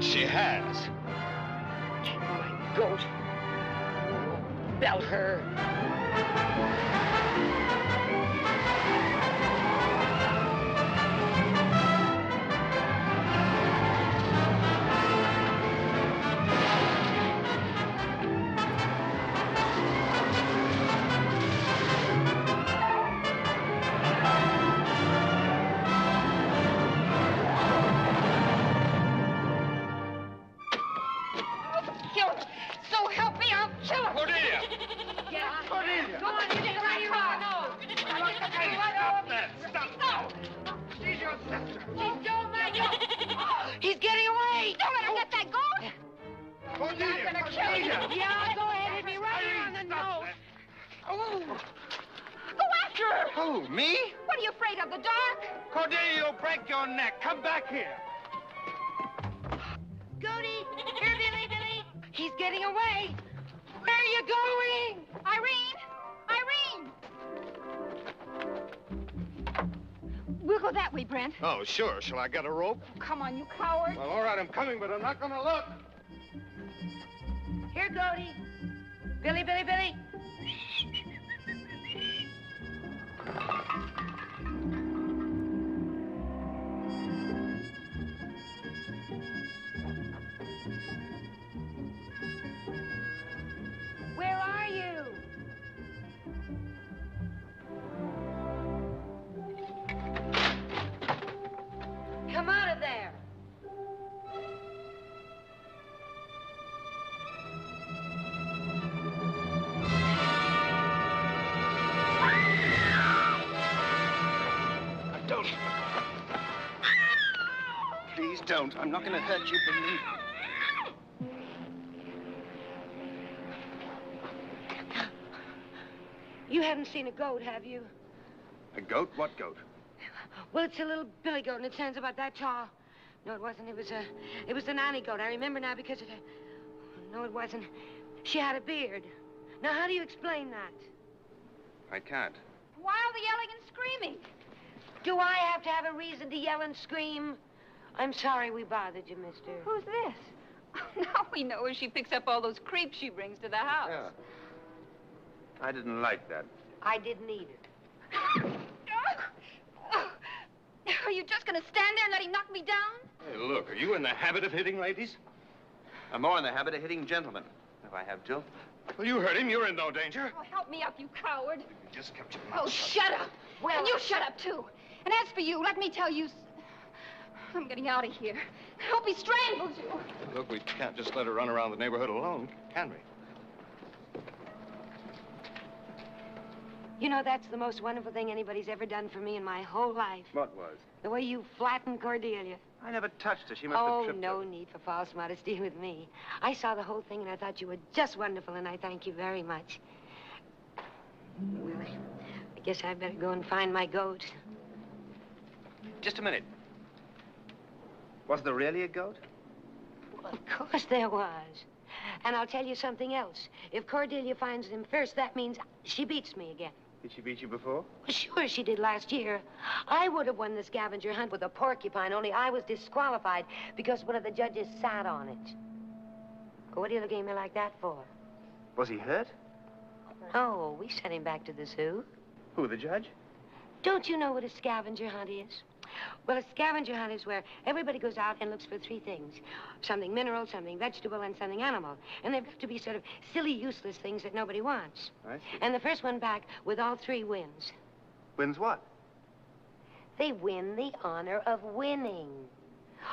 But she has. My goat. Belt her. Who, me? What are you afraid of, the dark? Cordelia, you'll break your neck. Come back here. Goody! Here, Billy! He's getting away! Where are you going? Irene! We'll go that way, Brent. Oh, sure. Shall I get a rope? Oh, come on, you coward. Well, all right, I'm coming, but I'm not going to look. Here, Goody. Billy! Where are you? Come out of there. Don't. Please don't. I'm not going to hurt you, believe me. You haven't seen a goat, have you? A goat? What goat? Well, it's a little billy goat, and it stands about that tall. No, it wasn't. It was the nanny goat. I remember now because it... No, it wasn't. She had a beard. Now, how do you explain that? I can't. Why all the yelling and screaming? Do I have to have a reason to yell and scream? I'm sorry we bothered you, mister. Who's this? Now we know her. She picks up all those creeps she brings to the house. Yeah. I didn't like that. I didn't either. Are you just going to stand there and let him knock me down? Hey, look, are you in the habit of hitting ladies? I'm more in the habit of hitting gentlemen, if I have to. Well, you hurt him. You're in no danger. Oh, help me up, you coward. You just kept your mouth Oh, shut. shut up. Well, and you shut up, too. And as for you, let me tell you... I'm getting out of here. I hope he strangles you. Look, we can't just let her run around the neighborhood alone, can we? You know, that's the most wonderful thing anybody's ever done for me in my whole life. What was? The way you flattened Cordelia. I never touched her. She must have tripped no over. need for false modesty with me. I saw the whole thing, and I thought you were just wonderful, and I thank you very much. Well, I guess I better go and find my goat. Just a minute. Was there really a goat? Well, of course there was. And I'll tell you something else. If Cordelia finds him first, that means she beats me again. Did she beat you before? Well, sure she did last year. I would have won the scavenger hunt with a porcupine, only I was disqualified because one of the judges sat on it. What are you looking at me like that for? Was he hurt? Oh, we sent him back to the zoo. Who, the judge? Don't you know what a scavenger hunt is? Well, a scavenger hunt is where everybody goes out and looks for three things. Something mineral, something vegetable, and something animal. And they've got to be sort of silly, useless things that nobody wants. I see. And the first one back with all three wins. Wins what? They win the honor of winning.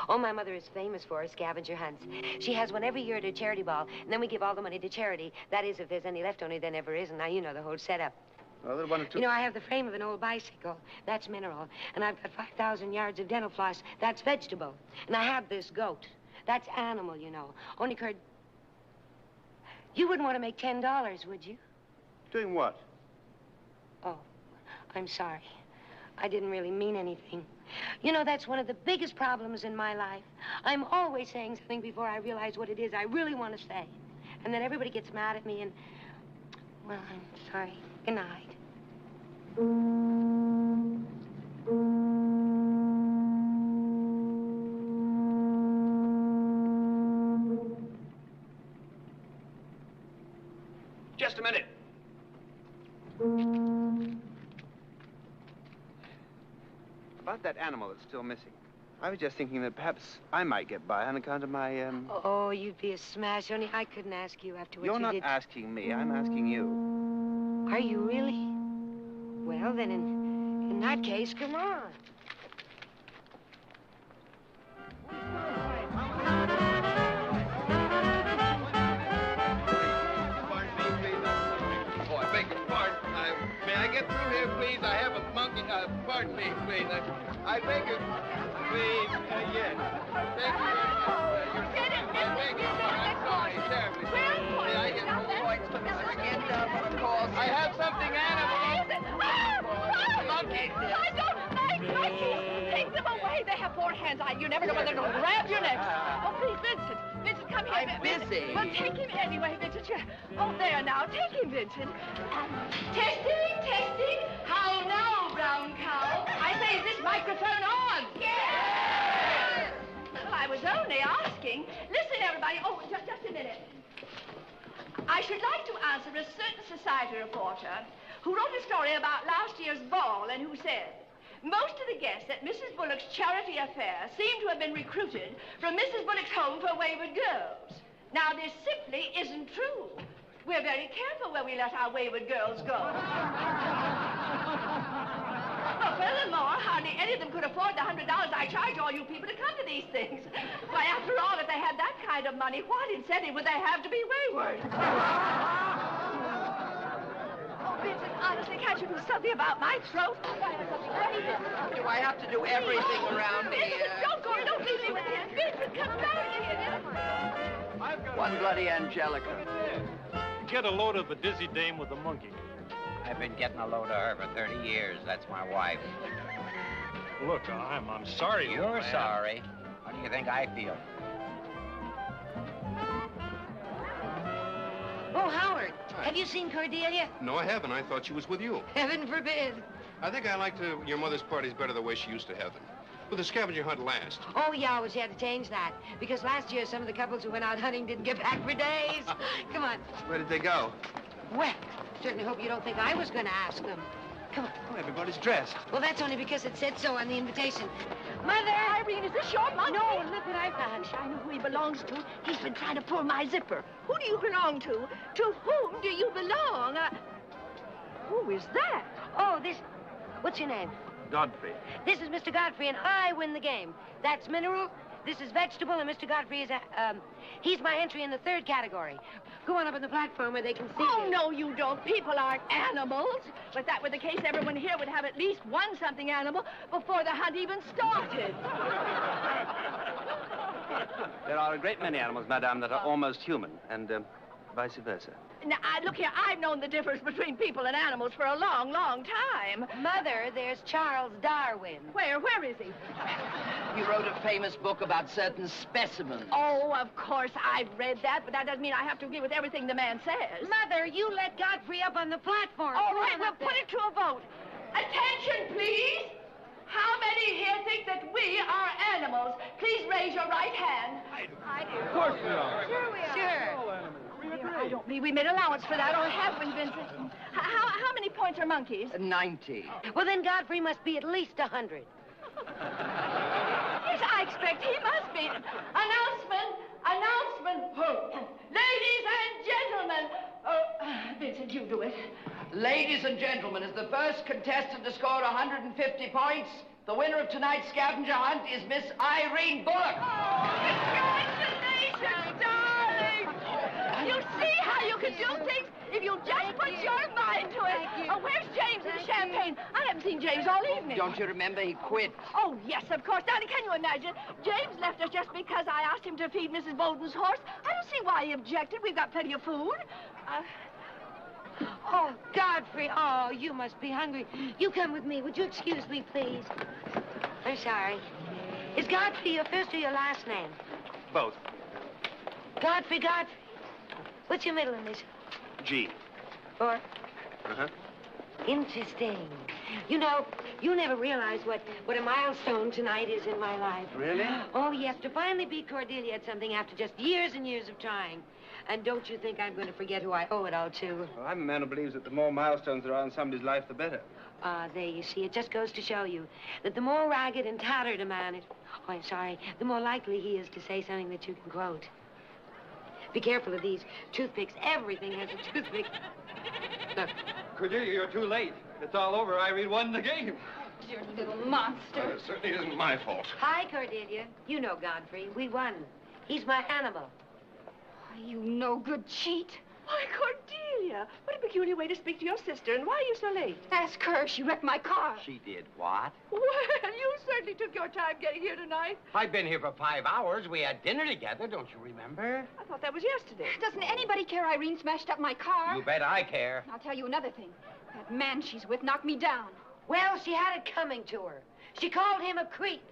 Oh, my mother is famous for her scavenger hunts. She has one every year at her charity ball, and then we give all the money to charity. That is, if there's any left, only there never is. And now you know the whole setup. Well, there are one or two. You know, I have the frame of an old bicycle. That's mineral. And I've got 5,000 yards of dental floss. That's vegetable. And I have this goat. That's animal, you know. Only you wouldn't want to make $10, would you? Doing what? Oh, I'm sorry. I didn't really mean anything. You know, that's one of the biggest problems in my life. I'm always saying something before I realize what it is I really want to say. And then everybody gets mad at me and... Well, I'm sorry. Good night. Just a minute. About that animal that's still missing. I was just thinking that perhaps I might get by on account of my, Oh, you'd be a smash. Only I couldn't ask you after what you You're not did. asking me. I'm asking you. Are you really? Well, then in that case, come on. May I get through here, please? I have a monkey. Pardon me, please. I beg you, please. Yes. Thank you. I beg you. I'm sorry, terribly sorry. May I get I have something animal. Monkey. I don't like monkeys. Take them away. They have 4 hands. You never know when they're going to grab your neck. Oh, please, Vincent. Vincent, come here. I'm busy. Well, take him anyway, Vincent. Oh, there now. Take him, Vincent. Testing, testing. How now, brown cow? I say, is this microphone on? Yes! Well, I was only asking. Listen, everybody. Oh, just a minute. I should like to answer a certain society reporter who wrote a story about last year's ball and who said, most of the guests at Mrs. Bullock's charity affair seem to have been recruited from Mrs. Bullock's home for wayward girls. Now, this simply isn't true. We're very careful where we let our wayward girls go. Well, furthermore, hardly any of them could afford the $100 I charge all you people to come to these things. Why, after all, if they had that kind of money, what incentive would they have to be wayward? Oh, Vincent, honestly, can't you do something about my throat? Do I have to do everything around Vincent, here? don't go. Don't leave me with him. Vincent, come back here. One bloody Angelica. Get a load of the dizzy dame with the monkey. I've been getting a load of her for 30 years. That's my wife. Look, I'm sorry. old You're man. sorry. How do you think I feel? Oh, Howard, have you seen Cordelia? No, I haven't. I thought she was with you. Heaven forbid. I think I liked your mother's parties better the way she used to have them. With the scavenger hunt last. Oh, yeah, well, she had to change that. Because last year, some of the couples who went out hunting didn't get back for days. Come on. Where did they go? Well, certainly hope you don't think I was going to ask them. Come on. Oh, everybody's dressed. Well, that's only because it said so on the invitation. Mother! Irene, is this your monkey? No, look what I found. I know who he belongs to. He's been trying to pull my zipper. Who do you belong to? To whom do you belong? Who is that? Oh, this... What's your name? Godfrey. This is Mr. Godfrey, and I win the game. That's mineral, this is vegetable, and Mr. Godfrey is he's my entry in the 3rd category. Go on up on the platform where they can see Oh, you. no, you don't. People aren't animals. If that were the case, everyone here would have at least one something animal before the hunt even started. There are a great many animals, madame, that are almost human, and vice versa. Now, look here, I've known the difference between people and animals for a long, long time. Mother, there's Charles Darwin. Where is he? He wrote a famous book about certain specimens. Oh, of course, I've read that, but that doesn't mean I have to agree with everything the man says. Mother, you let Godfrey up on the platform. All Come right, on we'll up put there. it to a vote. Attention, please. How many here think that we are animals? Please raise your right hand. I do. Of course we are. Sure we are. Sure. I don't mean we made allowance for that, or have we, Vincent? How many points are monkeys? 90. Well, then Godfrey must be at least 100. Yes, I expect he must be. Announcement. Ladies and gentlemen. Vincent, you do it. Ladies and gentlemen, as the first contestant to score 150 points, the winner of tonight's scavenger hunt is Miss Irene Bullock. Congratulations, darling! You see how you can do things if you just put your mind to it. Thank you. Oh, where's James and the champagne? I haven't seen James all evening. Don't you remember he quit? Oh, yes, of course. Now, can you imagine? James left us just because I asked him to feed Mrs. Bowden's horse. I don't see why he objected. We've got plenty of food. Oh, Godfrey, oh, you must be hungry. You come with me. Would you excuse me, please? I'm sorry. Is Godfrey your first or your last name? Both. Godfrey. What's your middle initial? G. Or? Uh-huh. Interesting. You know, You never realize what a milestone tonight is in my life. Really? Oh, yes, to finally beat Cordelia at something after just years and years of trying. And don't you think I'm going to forget who I owe it all to? Well, I'm a man who believes that the more milestones there are in somebody's life, the better. There, you see, it just goes to show you that the more ragged and tattered a man is, oh, I'm sorry, the more likely he is to say something that you can quote. Be careful of these toothpicks. Everything has a toothpick. Look. Cordelia, you're too late. It's all over. Irene won the game. You little monster. It certainly isn't my fault. Hi, Cordelia. You know Godfrey. We won. He's my animal. You no good cheat. Why, Cordelia, what a peculiar way to speak to your sister, and why are you so late? Ask her. She wrecked my car. She did what? Well, you certainly took your time getting here tonight. I've been here for 5 hours. We had dinner together, don't you remember? I thought that was yesterday. Doesn't anybody care Irene smashed up my car? You bet I care. I'll tell you another thing. That man she's with knocked me down. Well, she had it coming to her. She called him a creep.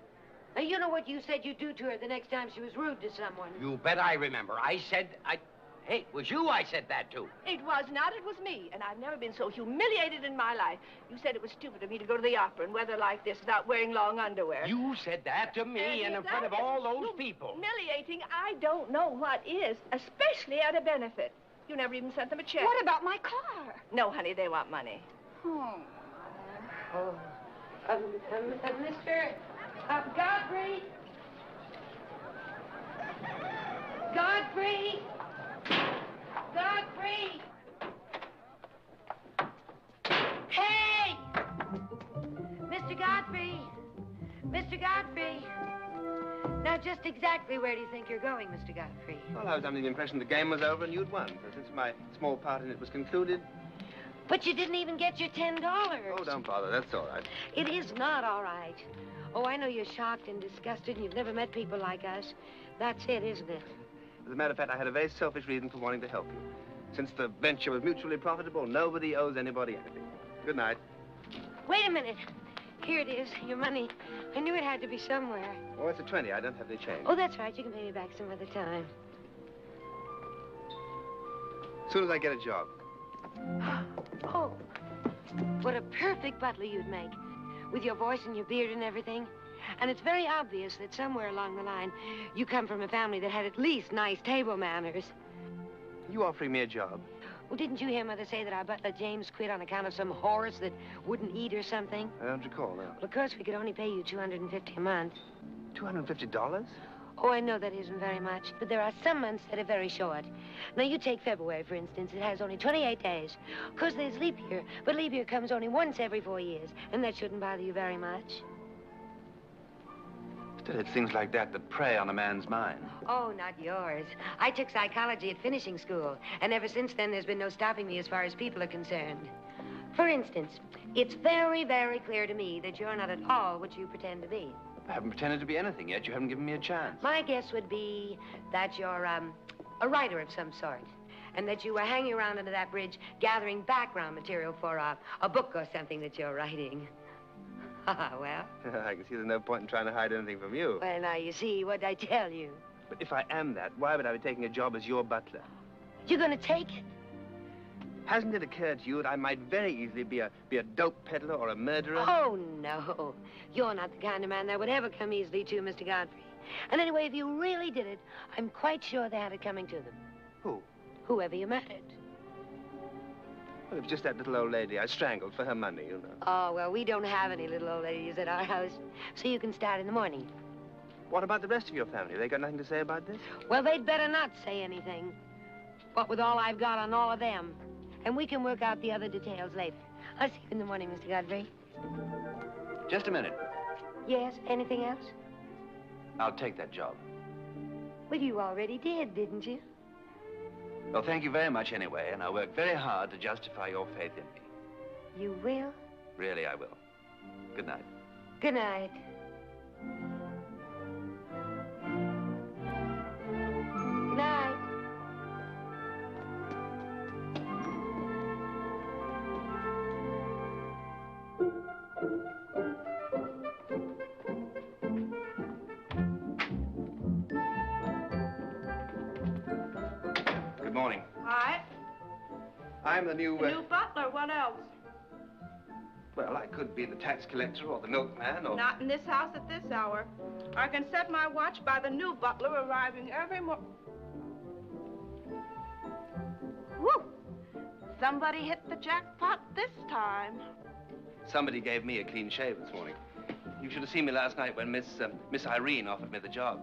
Now, you know what you said you'd do to her the next time she was rude to someone. You bet I remember. Hey, it was you I said that to. It was not, it was me, and I've never been so humiliated in my life. You said it was stupid of me to go to the opera in weather like this without wearing long underwear. You said that to me and in front of all those people. Humiliating? I don't know what is, especially at a benefit. You never even sent them a check. What about my car? No, honey, they want money. Oh. Mr. Godfrey? Godfrey? Godfrey! Hey! Mr. Godfrey! Mr. Godfrey! Now, just exactly where do you think you're going, Mr. Godfrey? Well, I was under the impression the game was over and you'd won. So since my small part in it was concluded... But you didn't even get your $10. Oh, don't bother. That's all right. It is not all right. Oh, I know you're shocked and disgusted and you've never met people like us. That's it, isn't it? As a matter of fact, I had a very selfish reason for wanting to help you. Since the venture was mutually profitable, nobody owes anybody anything. Good night. Wait a minute. Here it is, your money. I knew it had to be somewhere. Oh, it's a 20. I don't have any change. Oh, that's right. You can pay me back some other time. As soon as I get a job. Oh, what a perfect butler you'd make. With your voice and your beard and everything. And it's very obvious that somewhere along the line, you come from a family that had at least nice table manners. You offering me a job? Well, didn't you hear Mother say that our butler James quit on account of some horse that wouldn't eat or something? I don't recall, no. Well, of course, we could only pay you $250 a month. $250? Oh, I know that isn't very much, but there are some months that are very short. Now, you take February, for instance. It has only 28 days. Of course, there's leap year, but leap year comes only once every 4 years, and that shouldn't bother you very much. Still, it's things like that that prey on a man's mind. Oh, not yours. I took psychology at finishing school, and ever since then, there's been no stopping me as far as people are concerned. For instance, it's very, very clear to me that you're not at all what you pretend to be. I haven't pretended to be anything yet. You haven't given me a chance. My guess would be that you're, a writer of some sort, and that you were hanging around under that bridge gathering background material for a book or something that you're writing. Well? I can see there's no point in trying to hide anything from you. Well, now, you see, what'd I tell you? But if I am that, why would I be taking a job as your butler? You're gonna take it? Hasn't it occurred to you that I might very easily be a dope peddler or a murderer? Oh, no. You're not the kind of man that would ever come easily to, Mr. Godfrey. And anyway, if you really did it, I'm quite sure they had it coming to them. Who? Whoever you murdered. Well, it was just that little old lady I strangled for her money, you know. Oh, well, we don't have any little old ladies at our house, so you can start in the morning. What about the rest of your family? They got nothing to say about this? Well, they'd better not say anything. What with all I've got on all of them. And we can work out the other details later. I'll see you in the morning, Mr. Godfrey. Just a minute. Yes, anything else? I'll take that job. Well, you already did, didn't you? Well, thank you very much anyway, and I'll work very hard to justify your faith in me. You will? Really, I will. Good night. Good night. Good night. Good morning. Hi. I'm the new... New butler, what else? Well, I could be the tax collector or the milkman or... Not in this house at this hour. I can set my watch by the new butler arriving every morning. Whew! Somebody hit the jackpot this time. Somebody gave me a clean shave this morning. You should have seen me last night when Miss Irene offered me the job.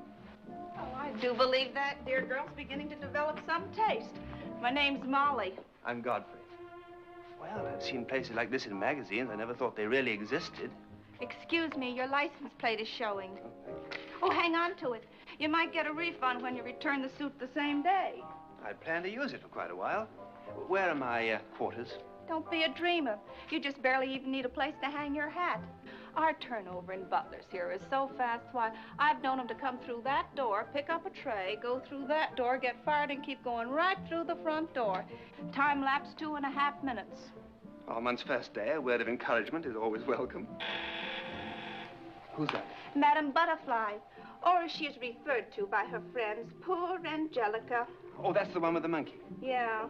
Oh, I do believe that dear girl's beginning to develop some taste. My name's Molly. I'm Godfrey. Well, I've seen places like this in magazines. I never thought they really existed. Excuse me, your license plate is showing. Oh, hang on to it. You might get a refund when you return the suit the same day. I'd planned to use it for quite a while. Where are my quarters? Don't be a dreamer. You just barely even need a place to hang your hat. Our turnover in butlers here is so fast. Why, I've known them to come through that door, pick up a tray, go through that door, get fired, and keep going right through the front door. Time lapse 2.5 minutes. On one's first day, a word of encouragement is always welcome. Who's that? Madame Butterfly, or as she is referred to by her friends, poor Angelica. Oh, that's the one with the monkey. Yeah.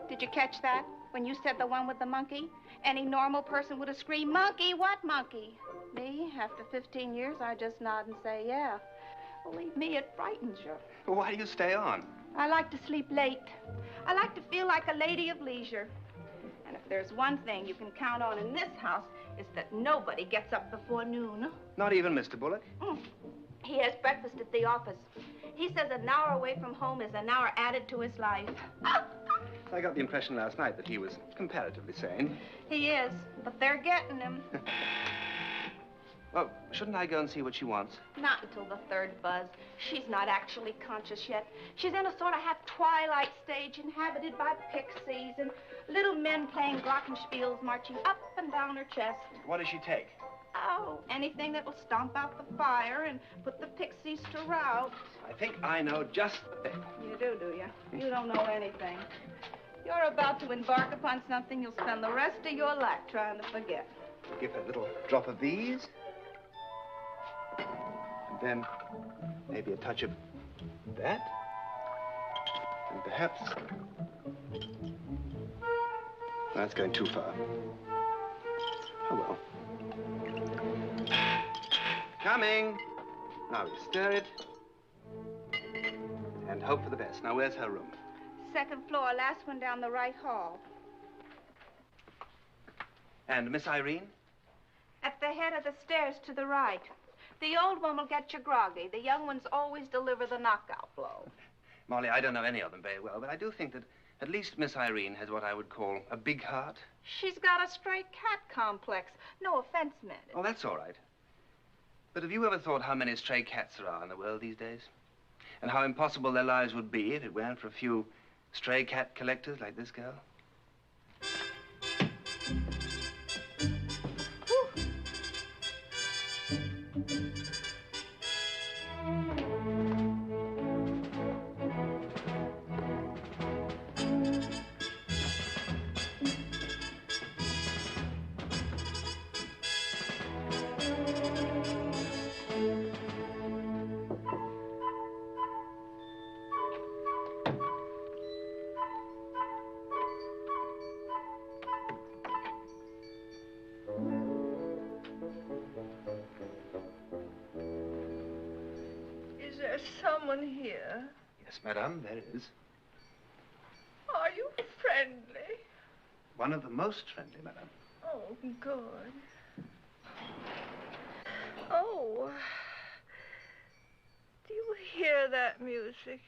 Did you catch that? When you said the one with the monkey? Any normal person would have screamed, "Monkey, what monkey?" Me, after 15 years, I just nod and say, yeah. Believe me, it frightens you. Well, why do you stay on? I like to sleep late. I like to feel like a lady of leisure. And if there's one thing you can count on in this house, it's that nobody gets up before noon. Not even Mr. Bullock? He has breakfast at the office. He says an hour away from home is an hour added to his life. I got the impression last night that he was comparatively sane. He is, but they're getting him. Well, shouldn't I go and see what she wants? Not until the third buzz. She's not actually conscious yet. She's in a sort of half-twilight stage inhabited by pixies and little men playing glockenspiels marching up and down her chest. What does she take? Oh, anything that will stomp out the fire and put the pixies to rout. I think I know just the thing. You do you? You don't know anything. You're about to embark upon something you'll spend the rest of your life trying to forget. Give her a little drop of these. And then maybe a touch of that. And perhaps... That's going too far. Oh, well. Coming. Now we stir it. And hope for the best. Now, where's her room? Second floor, last one down the right hall. And Miss Irene? At the head of the stairs to the right. The old one will get you groggy. The young ones always deliver the knockout blow. Molly, I don't know any of them very well, but I do think that at least Miss Irene has what I would call a big heart. She's got a stray cat complex. No offense meant. Oh, that's all right. But have you ever thought how many stray cats there are in the world these days? And how impossible their lives would be if it weren't for a few stray cat collectors like this girl? Someone here? Yes, madame, there is. Are you friendly? One of the most friendly, madame. Oh, good. Oh, do you hear that music?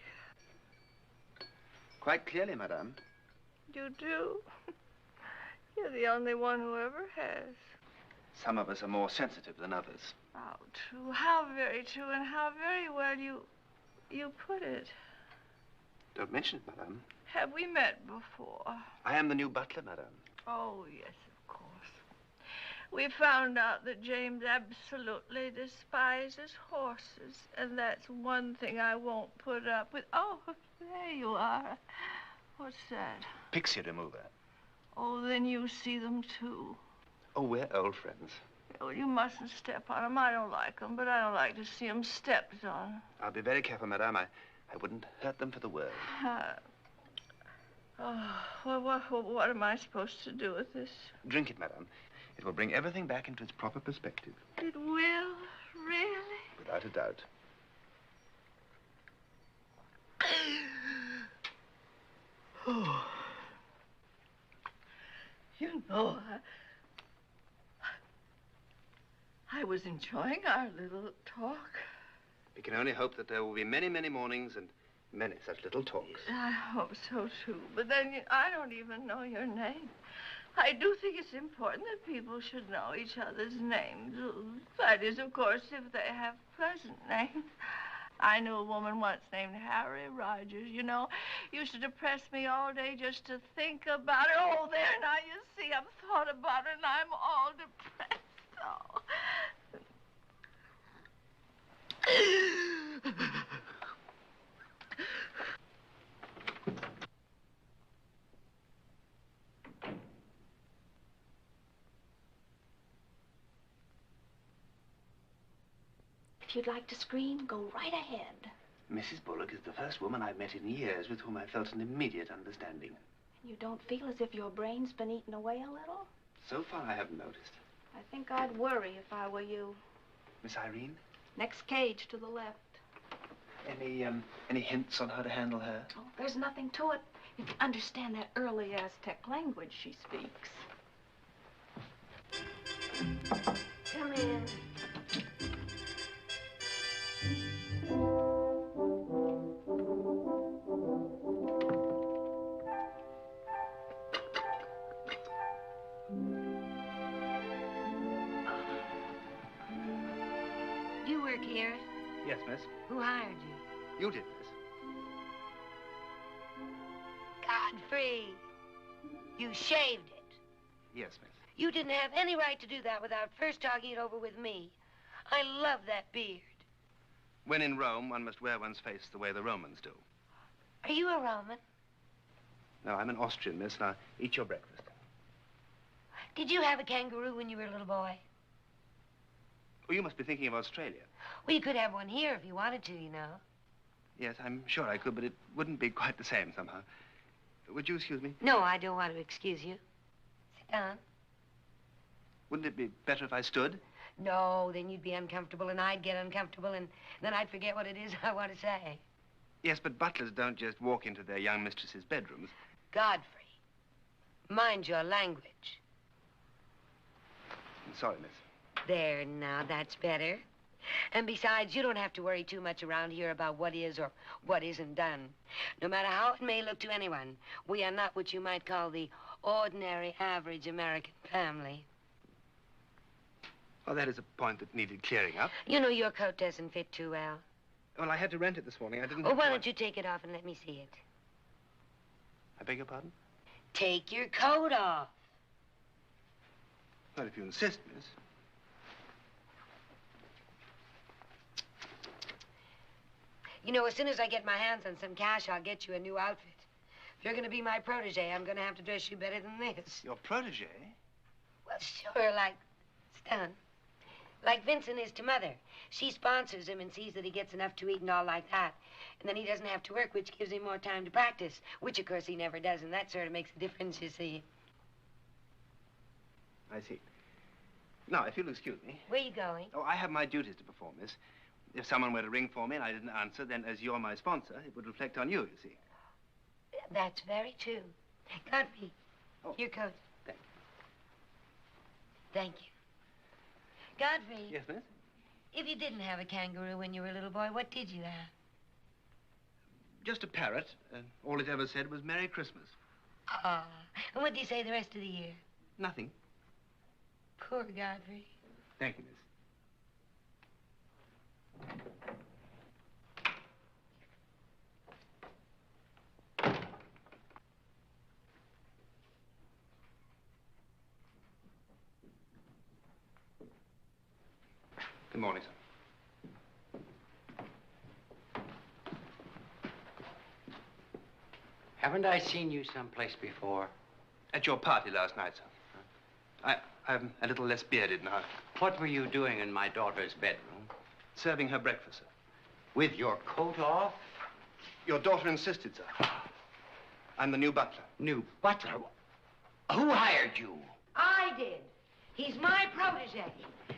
Quite clearly, madame. You do? You're the only one who ever has. Some of us are more sensitive than others. How true, how very true, and how very well you put it. Don't mention it, madame. Have we met before? I am the new butler, madame. Oh, yes, of course. We found out that James absolutely despises horses, and that's one thing I won't put up with. Oh, there you are. What's that? Pixie remover. Oh, then you see them, too. Oh, we're old friends. Oh, you mustn't step on them. I don't like them, but I don't like to see them stepped on. I'll be very careful, madame. I wouldn't hurt them for the world. Oh, well, what am I supposed to do with this? Drink it, madame. It will bring everything back into its proper perspective. It will? Really? Without a doubt. Oh. You know, I was enjoying our little talk. We can only hope that there will be many, many mornings and many such little talks. I hope so, too. But then I don't even know your name. I do think it's important that people should know each other's names. That is, of course, if they have pleasant names. I knew a woman once named Harry Rogers, you know. Used to depress me all day just to think about it. Oh, there, now you see, I've thought about it and I'm all depressed. Oh. If you'd like to scream, go right ahead. Mrs. Bullock is the first woman I've met in years with whom I felt an immediate understanding. You don't feel as if your brain's been eaten away a little? So far, I haven't noticed. I think I'd worry if I were you. Miss Irene? Next cage to the left. Any hints on how to handle her? Oh, there's nothing to it. If you understand that early Aztec language she speaks. Come in. You work here? Yes, miss. Who hired you? You did, miss. Godfrey, you shaved it. Yes, miss. You didn't have any right to do that without first talking it over with me. I love that beard. When in Rome, one must wear one's face the way the Romans do. Are you a Roman? No, I'm an Austrian, miss. Now, eat your breakfast. Did you have a kangaroo when you were a little boy? Oh, you must be thinking of Australia. Well, you could have one here if you wanted to, you know. Yes, I'm sure I could, but it wouldn't be quite the same somehow. Would you excuse me? No, I don't want to excuse you. Sit down. Wouldn't it be better if I stood? No, then you'd be uncomfortable and I'd get uncomfortable and then I'd forget what it is I want to say. Yes, but butlers don't just walk into their young mistresses' bedrooms. Godfrey, mind your language. I'm sorry, miss. There, now, that's better. And besides, you don't have to worry too much around here about what is or what isn't done. No matter how it may look to anyone, we are not what you might call the ordinary, average American family. Well, that is a point that needed clearing up. You know, your coat doesn't fit too well. Well, I had to rent it this morning. I didn't... Oh, why don't you take it off and let me see it? I beg your pardon? Take your coat off. Well, if you insist, miss. You know, as soon as I get my hands on some cash, I'll get you a new outfit. If you're going to be my protege, I'm going to have to dress you better than this. Your protege? Well, sure, like Stan. Like Vincent is to Mother. She sponsors him and sees that he gets enough to eat and all like that. And then he doesn't have to work, which gives him more time to practice, which, of course, he never does, and that sort of makes a difference, you see. I see. Now, if you'll excuse me. Where are you going? Oh, I have my duties to perform, miss. If someone were to ring for me and I didn't answer, then as you're my sponsor, it would reflect on you see. That's very true. Godfrey, your coat. Thank you. Thank you. Godfrey. Yes, miss? If you didn't have a kangaroo when you were a little boy, what did you have? Just a parrot. All it ever said was Merry Christmas. Ah. And what did you say the rest of the year? Nothing. Poor Godfrey. Thank you, miss. Good morning, sir. Haven't I seen you someplace before? At your party last night, sir. I'm a little less bearded now. What were you doing in my daughter's bedroom? Serving her breakfast, sir. With your coat off? Your daughter insisted, sir. I'm the new butler. New butler? Who hired you? I did. He's my protege.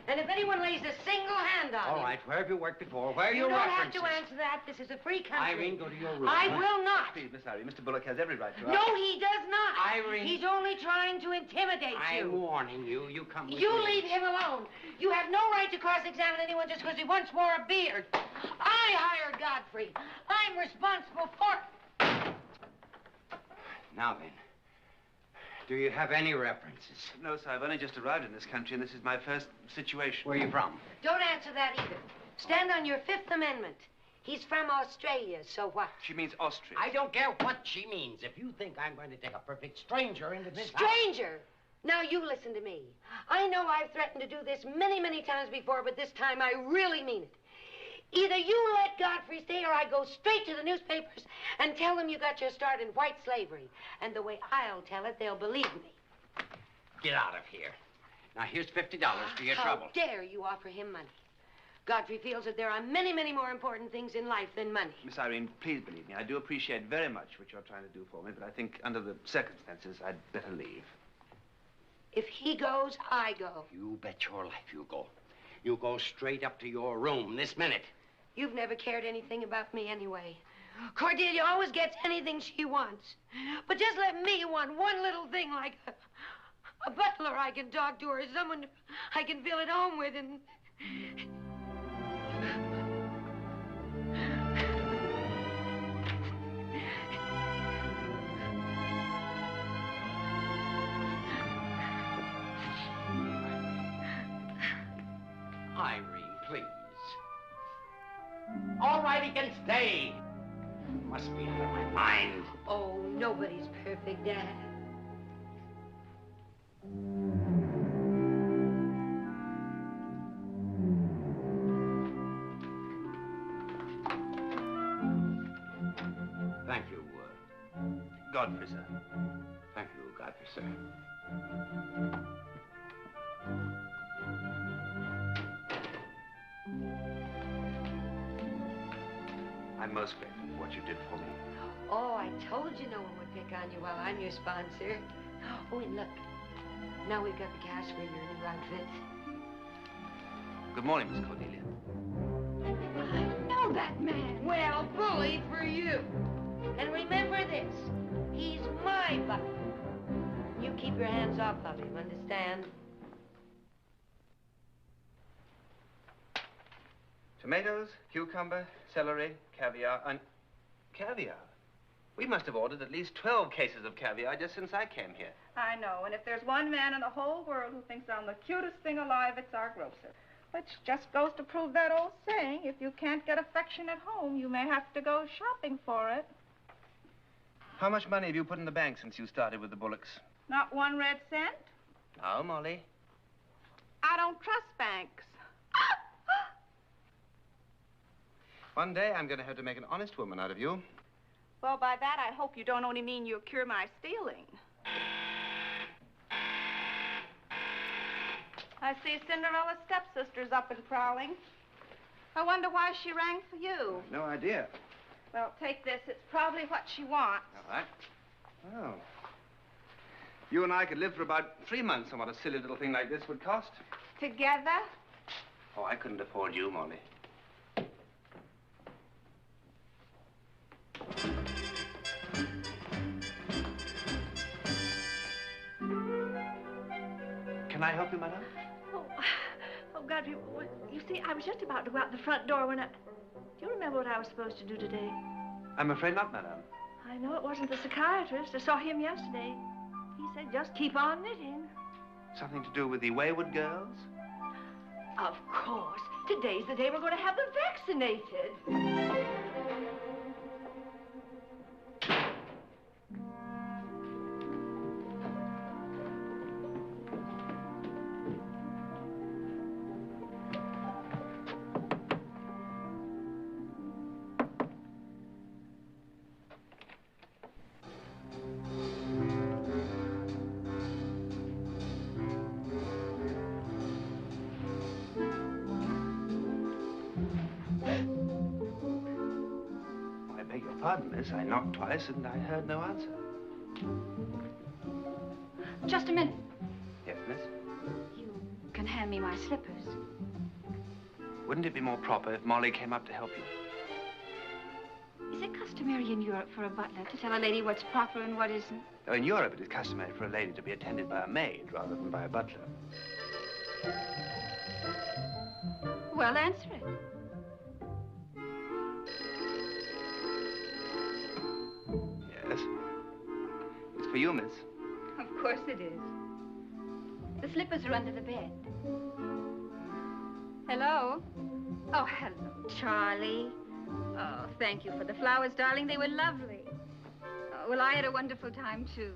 And if anyone lays a single hand on him... All right, where have you worked before? Where are You your don't references? have to answer that. This is a free country. Irene, go to your room. I will not. Please, Miss Irene, Mr. Bullock has every right to... No, he does not. Irene. He's only trying to intimidate you. I'm warning you. You come with You me. leave him alone. You have no right to cross-examine anyone just because he once wore a beard. I hired Godfrey. I'm responsible for... Now then, do you have any references? No, sir, I've only just arrived in this country, and this is my first situation. Where are you from? Don't answer that either. Stand on your Fifth Amendment. He's from Australia, so what? She means Austria. I don't care what she means. If you think I'm going to take a perfect stranger into this house... Stranger? Now, you listen to me. I know I've threatened to do this many, many times before, but this time I really mean it. Either you let Godfrey stay or I go straight to the newspapers and tell them you got your start in white slavery. And the way I'll tell it, they'll believe me. Get out of here. Now, here's $50 for your trouble. How dare you offer him money? Godfrey feels that there are many, many more important things in life than money. Miss Irene, please believe me. I do appreciate very much what you're trying to do for me, but I think under the circumstances, I'd better leave. If he goes, I go. You bet your life you go. You go straight up to your room this minute. You've never cared anything about me anyway. Cordelia always gets anything she wants. But just let me want one little thing like a butler I can talk to or someone I can feel at home with and... Irene, please. All right, he can stay. Must be out of my mind. Oh, nobody's perfect, Dad. Thank you, Godfrey, sir. Thank you, Godfrey, sir. I'm most grateful for what you did for me. Oh, I told you no one would pick on you while I'm your sponsor. Oh, and look. Now we've got the cash for your new outfit. Good morning, Miss Cordelia. I know that man. Well, bully for you. And remember this. He's my butler. You keep your hands off of him, understand? Tomatoes, cucumber, celery, caviar, and... Caviar? We must have ordered at least 12 cases of caviar just since I came here. I know, and if there's one man in the whole world who thinks I'm the cutest thing alive, it's our grocer. Which just goes to prove that old saying, if you can't get affection at home, you may have to go shopping for it. How much money have you put in the bank since you started with the Bullocks? Not 1 red cent? No, Molly. I don't trust banks. One day, I'm going to have to make an honest woman out of you. Well, by that, I hope you don't only mean you'll cure my stealing. I see Cinderella's stepsister's up and prowling. I wonder why she rang for you. No idea. Well, take this. It's probably what she wants. All right. Oh. You and I could live for about 3 months on what a silly little thing like this would cost. Together? Oh, I couldn't afford you, Molly. Can I help you, madam? Oh, God, you see, I was just about to go out the front door when I... Do you remember what I was supposed to do today? I'm afraid not, madam. I know it wasn't the psychiatrist. I saw him yesterday. He said, just keep on knitting. Something to do with the wayward girls? Of course. Today's the day we're going to have them vaccinated. Pardon, miss. I knocked twice and I heard no answer. Just a minute. Yes, miss? You can hand me my slippers. Wouldn't it be more proper if Molly came up to help you? Is it customary in Europe for a butler to tell a lady what's proper and what isn't? Oh, in Europe, it is customary for a lady to be attended by a maid rather than by a butler. Well, answer it. Yes. It's for you, miss. Of course it is. The slippers are under the bed. Hello? Oh, hello, Charlie. Oh, thank you for the flowers, darling. They were lovely. Oh, well, I had a wonderful time, too.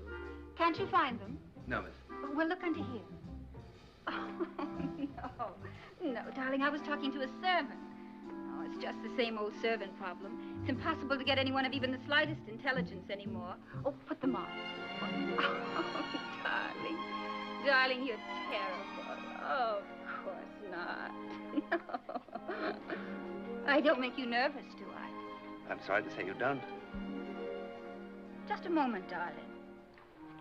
Can't you find them? No, miss. Well, look under here. Oh, no. No, darling, I was talking to a servant. Oh, it's just the same old servant problem. It's impossible to get anyone of even the slightest intelligence anymore. Oh, put them on. Oh, darling. Darling, you're terrible. Oh, of course not. No. I don't make you nervous, do I? I'm sorry to say you don't. Just a moment, darling.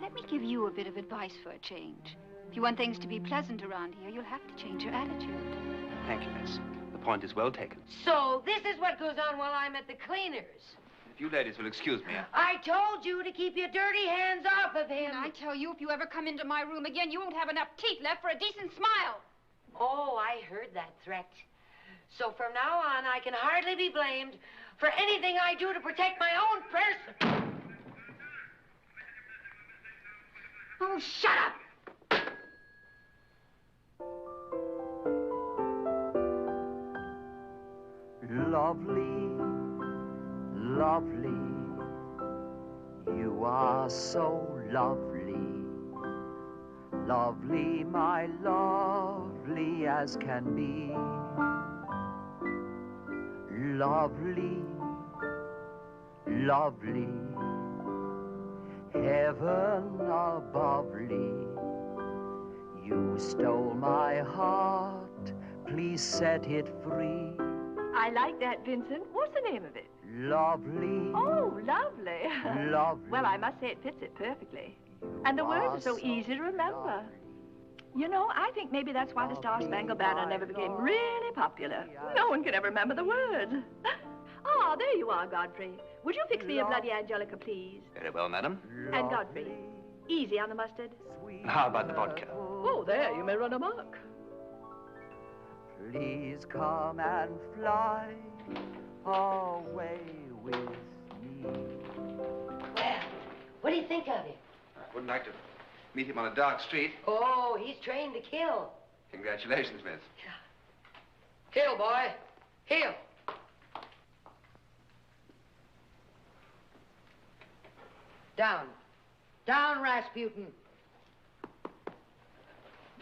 Let me give you a bit of advice for a change. If you want things to be pleasant around here, you'll have to change your attitude. Thank you, miss. The point is well taken. So this is what goes on while I'm at the cleaners. If you ladies will excuse me. I told you to keep your dirty hands off of him. And I tell you, if you ever come into my room again, you won't have enough teeth left for a decent smile. Oh, I heard that threat. So from now on, I can hardly be blamed for anything I do to protect my own person. Oh, shut up! Lovely, lovely, you are so lovely. Lovely, my lovely as can be. Lovely, lovely, heaven abovely. You stole my heart, please set it free. I like that, Vincent. What's the name of it? Lovely. Oh, lovely. Lovely. Well, I must say it fits it perfectly. And the words are so easy to remember. You know, I think maybe that's why the Star-Spangled Banner never became really popular. No one could ever remember the words. Oh, there you are, Godfrey. Would you fix me a Bloody Angelica, please? Very well, madam. And Godfrey, easy on the mustard. How about the vodka? Oh, there, you may run amok. Please come and fly away with me. Well, what do you think of him? I wouldn't like to meet him on a dark street. Oh, he's trained to kill. Congratulations, miss. Kill, boy. Kill. Down. Down, Rasputin.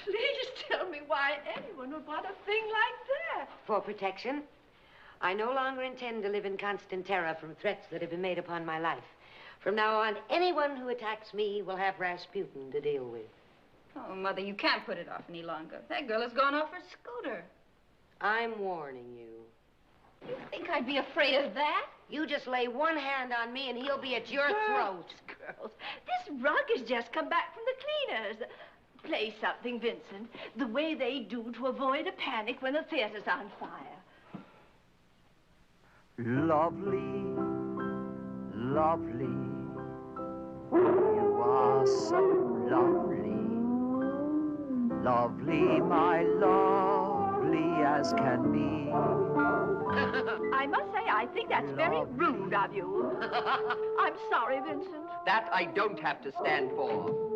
Please tell me why anyone would want a thing like that. For protection, I no longer intend to live in constant terror from threats that have been made upon my life. From now on, anyone who attacks me will have Rasputin to deal with. Oh, Mother, you can't put it off any longer. That girl has gone off her scooter. I'm warning you. You think I'd be afraid of that? You just lay one hand on me and he'll be at your throat. Girls, this rug has just come back from the cleaners. Play something, Vincent, the way they do to avoid a panic when the theater's on fire. Lovely, lovely, you are so lovely. Lovely, my lovely as can be. I must say, I think that's very rude of you. I'm sorry, Vincent. That I don't have to stand for.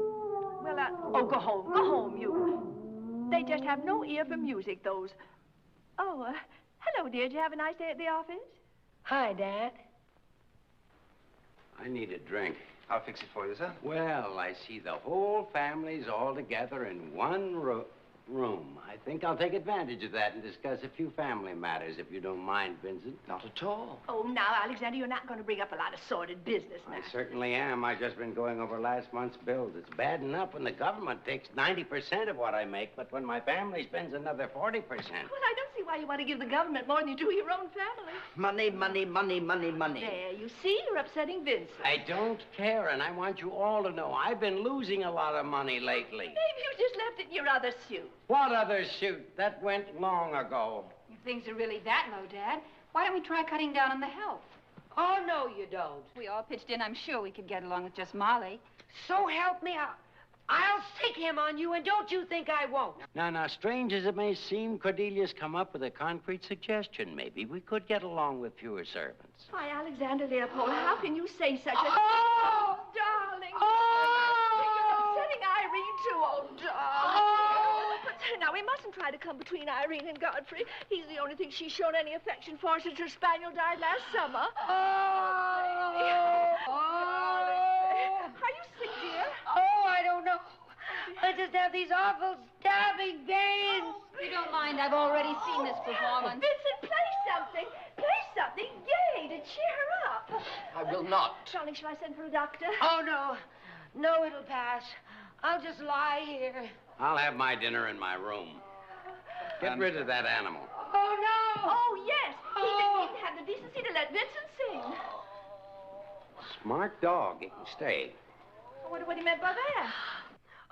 Well, oh, go home, you. They just have no ear for music, those. Oh, hello, dear. Did you have a nice day at the office? Hi, Dad. I need a drink. I'll fix it for you, sir. Well, I see the whole family's all together in one room. I think I'll take advantage of that and discuss a few family matters, if you don't mind, Vincent. Not at all. Oh, now, Alexander, you're not going to bring up a lot of sordid business now. I certainly am. I've just been going over last month's bills. It's bad enough when the government takes 90% of what I make, but when my family spends another 40%. Well, I don't see why Why, you want to give the government more than you do your own family. Money, money, money, money, money. There, you see, you're upsetting Vincent. I don't care, and I want you all to know I've been losing a lot of money lately. Maybe you just left it in your other suit. What other suit? That went long ago. If things are really that low, Dad, why don't we try cutting down on the health? Oh, no, you don't. We all pitched in. I'm sure we could get along with just Molly. So help me out. I'll stick him on you, and don't you think I won't. Now, strange as it may seem, Cordelia's come up with a concrete suggestion. Maybe we could get along with fewer servants. Why, Alexander Leopold, how can you say such a... Oh, darling. Oh! You're upsetting Irene, too, oh, darling. Oh! But now, we mustn't try to come between Irene and Godfrey. He's the only thing she's shown any affection for since her spaniel died last summer. Oh! Are you sick, dear? Oh, I don't know. I just have these awful stabbing pains. If you don't mind, I've already seen this performance. Vincent, play something. Play something. Yay, to cheer her up. I will not. Darling, shall I send for a doctor? Oh, no. No, it'll pass. I'll just lie here. I'll have my dinner in my room. Get rid of that animal. Oh, no. Oh, yes. Oh. He didn't have the decency to let Vincent sing. Smart dog. He can stay. I wonder what he meant by that.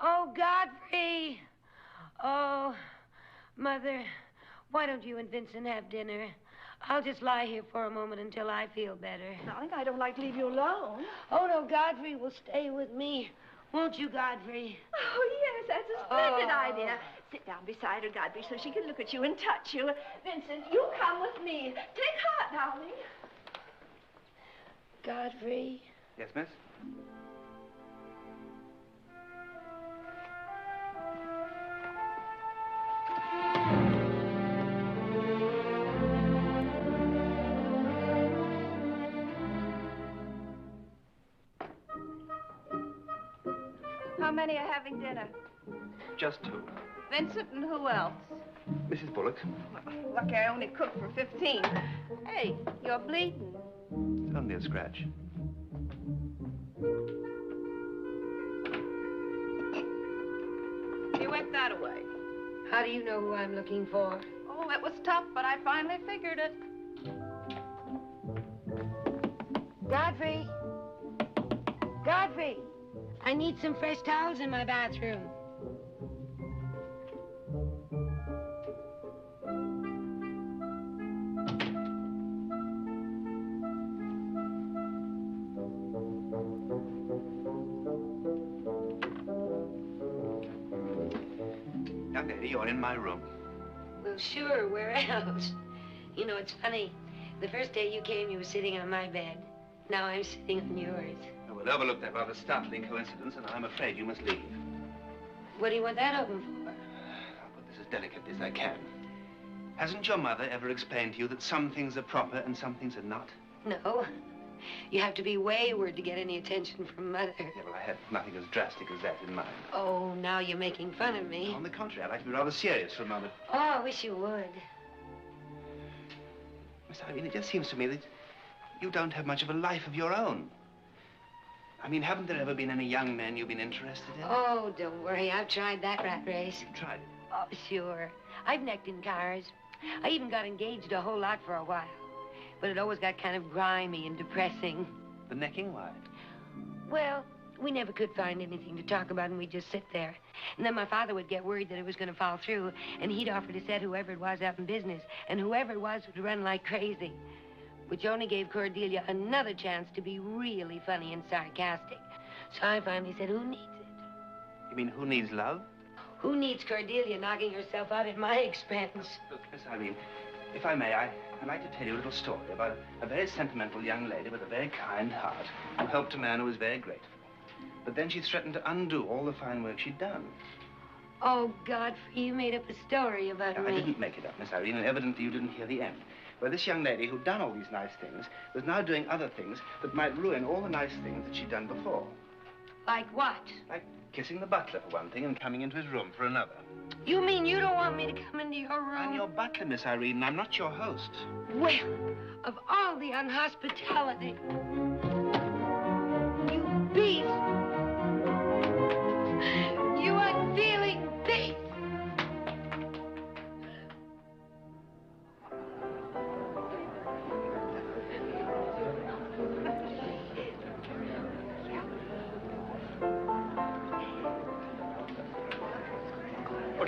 Oh, Godfrey. Oh, Mother, why don't you and Vincent have dinner? I'll just lie here for a moment until I feel better. Darling, I don't like to leave you alone. Oh, no, Godfrey will stay with me. Won't you, Godfrey? Oh, yes, that's a splendid idea. Sit down beside her, Godfrey, so she can look at you and touch you. Vincent, you come with me. Take heart, darling. Godfrey? Yes, miss? How many are having dinner? Just 2. Vincent and who else? Mrs. Bullock. Lucky I only cooked for 15. Hey, you're bleeding. It's only a scratch. He went that away. How do you know who I'm looking for? Oh, it was tough, but I finally figured it. Godfrey? Godfrey, I need some fresh towels in my bathroom. Young lady, you're in my room. Well, sure, where else? You know, it's funny. The first day you came, you were sitting on my bed. Now I'm sitting on yours. I will overlook that rather startling coincidence, and I'm afraid you must leave. What do you want that open for? I'll put this as delicately as I can. Hasn't your mother ever explained to you that some things are proper and some things are not? No. You have to be wayward to get any attention from Mother. Yeah, well, I had nothing as drastic as that in mind. Oh, now you're making fun of me. On the contrary, I'd like to be rather serious for a moment. Oh, I wish you would. Miss Irene, it just seems to me that you don't have much of a life of your own. I mean, haven't there ever been any young men you've been interested in? Oh, don't worry. I've tried that rat race. You tried it? Oh, sure. I've necked in cars. I even got engaged a whole lot for a while. But it always got kind of grimy and depressing. The necking? Why? Well, we never could find anything to talk about, and we'd just sit there. And then my father would get worried that it was going to fall through, and he'd offer to set whoever it was out in business, and whoever it was would run like crazy, which only gave Cordelia another chance to be really funny and sarcastic. So I finally said, who needs it? You mean who needs love? Who needs Cordelia knocking herself out at my expense? Look, Miss Irene, if I may, I'd like to tell you a little story about a very sentimental young lady with a very kind heart who helped a man who was very grateful. But then she threatened to undo all the fine work she'd done. Oh, Godfrey, you made up a story about Now, me. I didn't make it up, Miss Irene, and evidently you didn't hear the end. Well, this young lady who'd done all these nice things was now doing other things that might ruin all the nice things that she'd done before. Like what? Like kissing the butler for one thing and coming into his room for another. You mean you don't want me to come into your room? I'm your butler, Miss Irene, and I'm not your host. Well, of all the unhospitality. You beast! You unfeeling beast!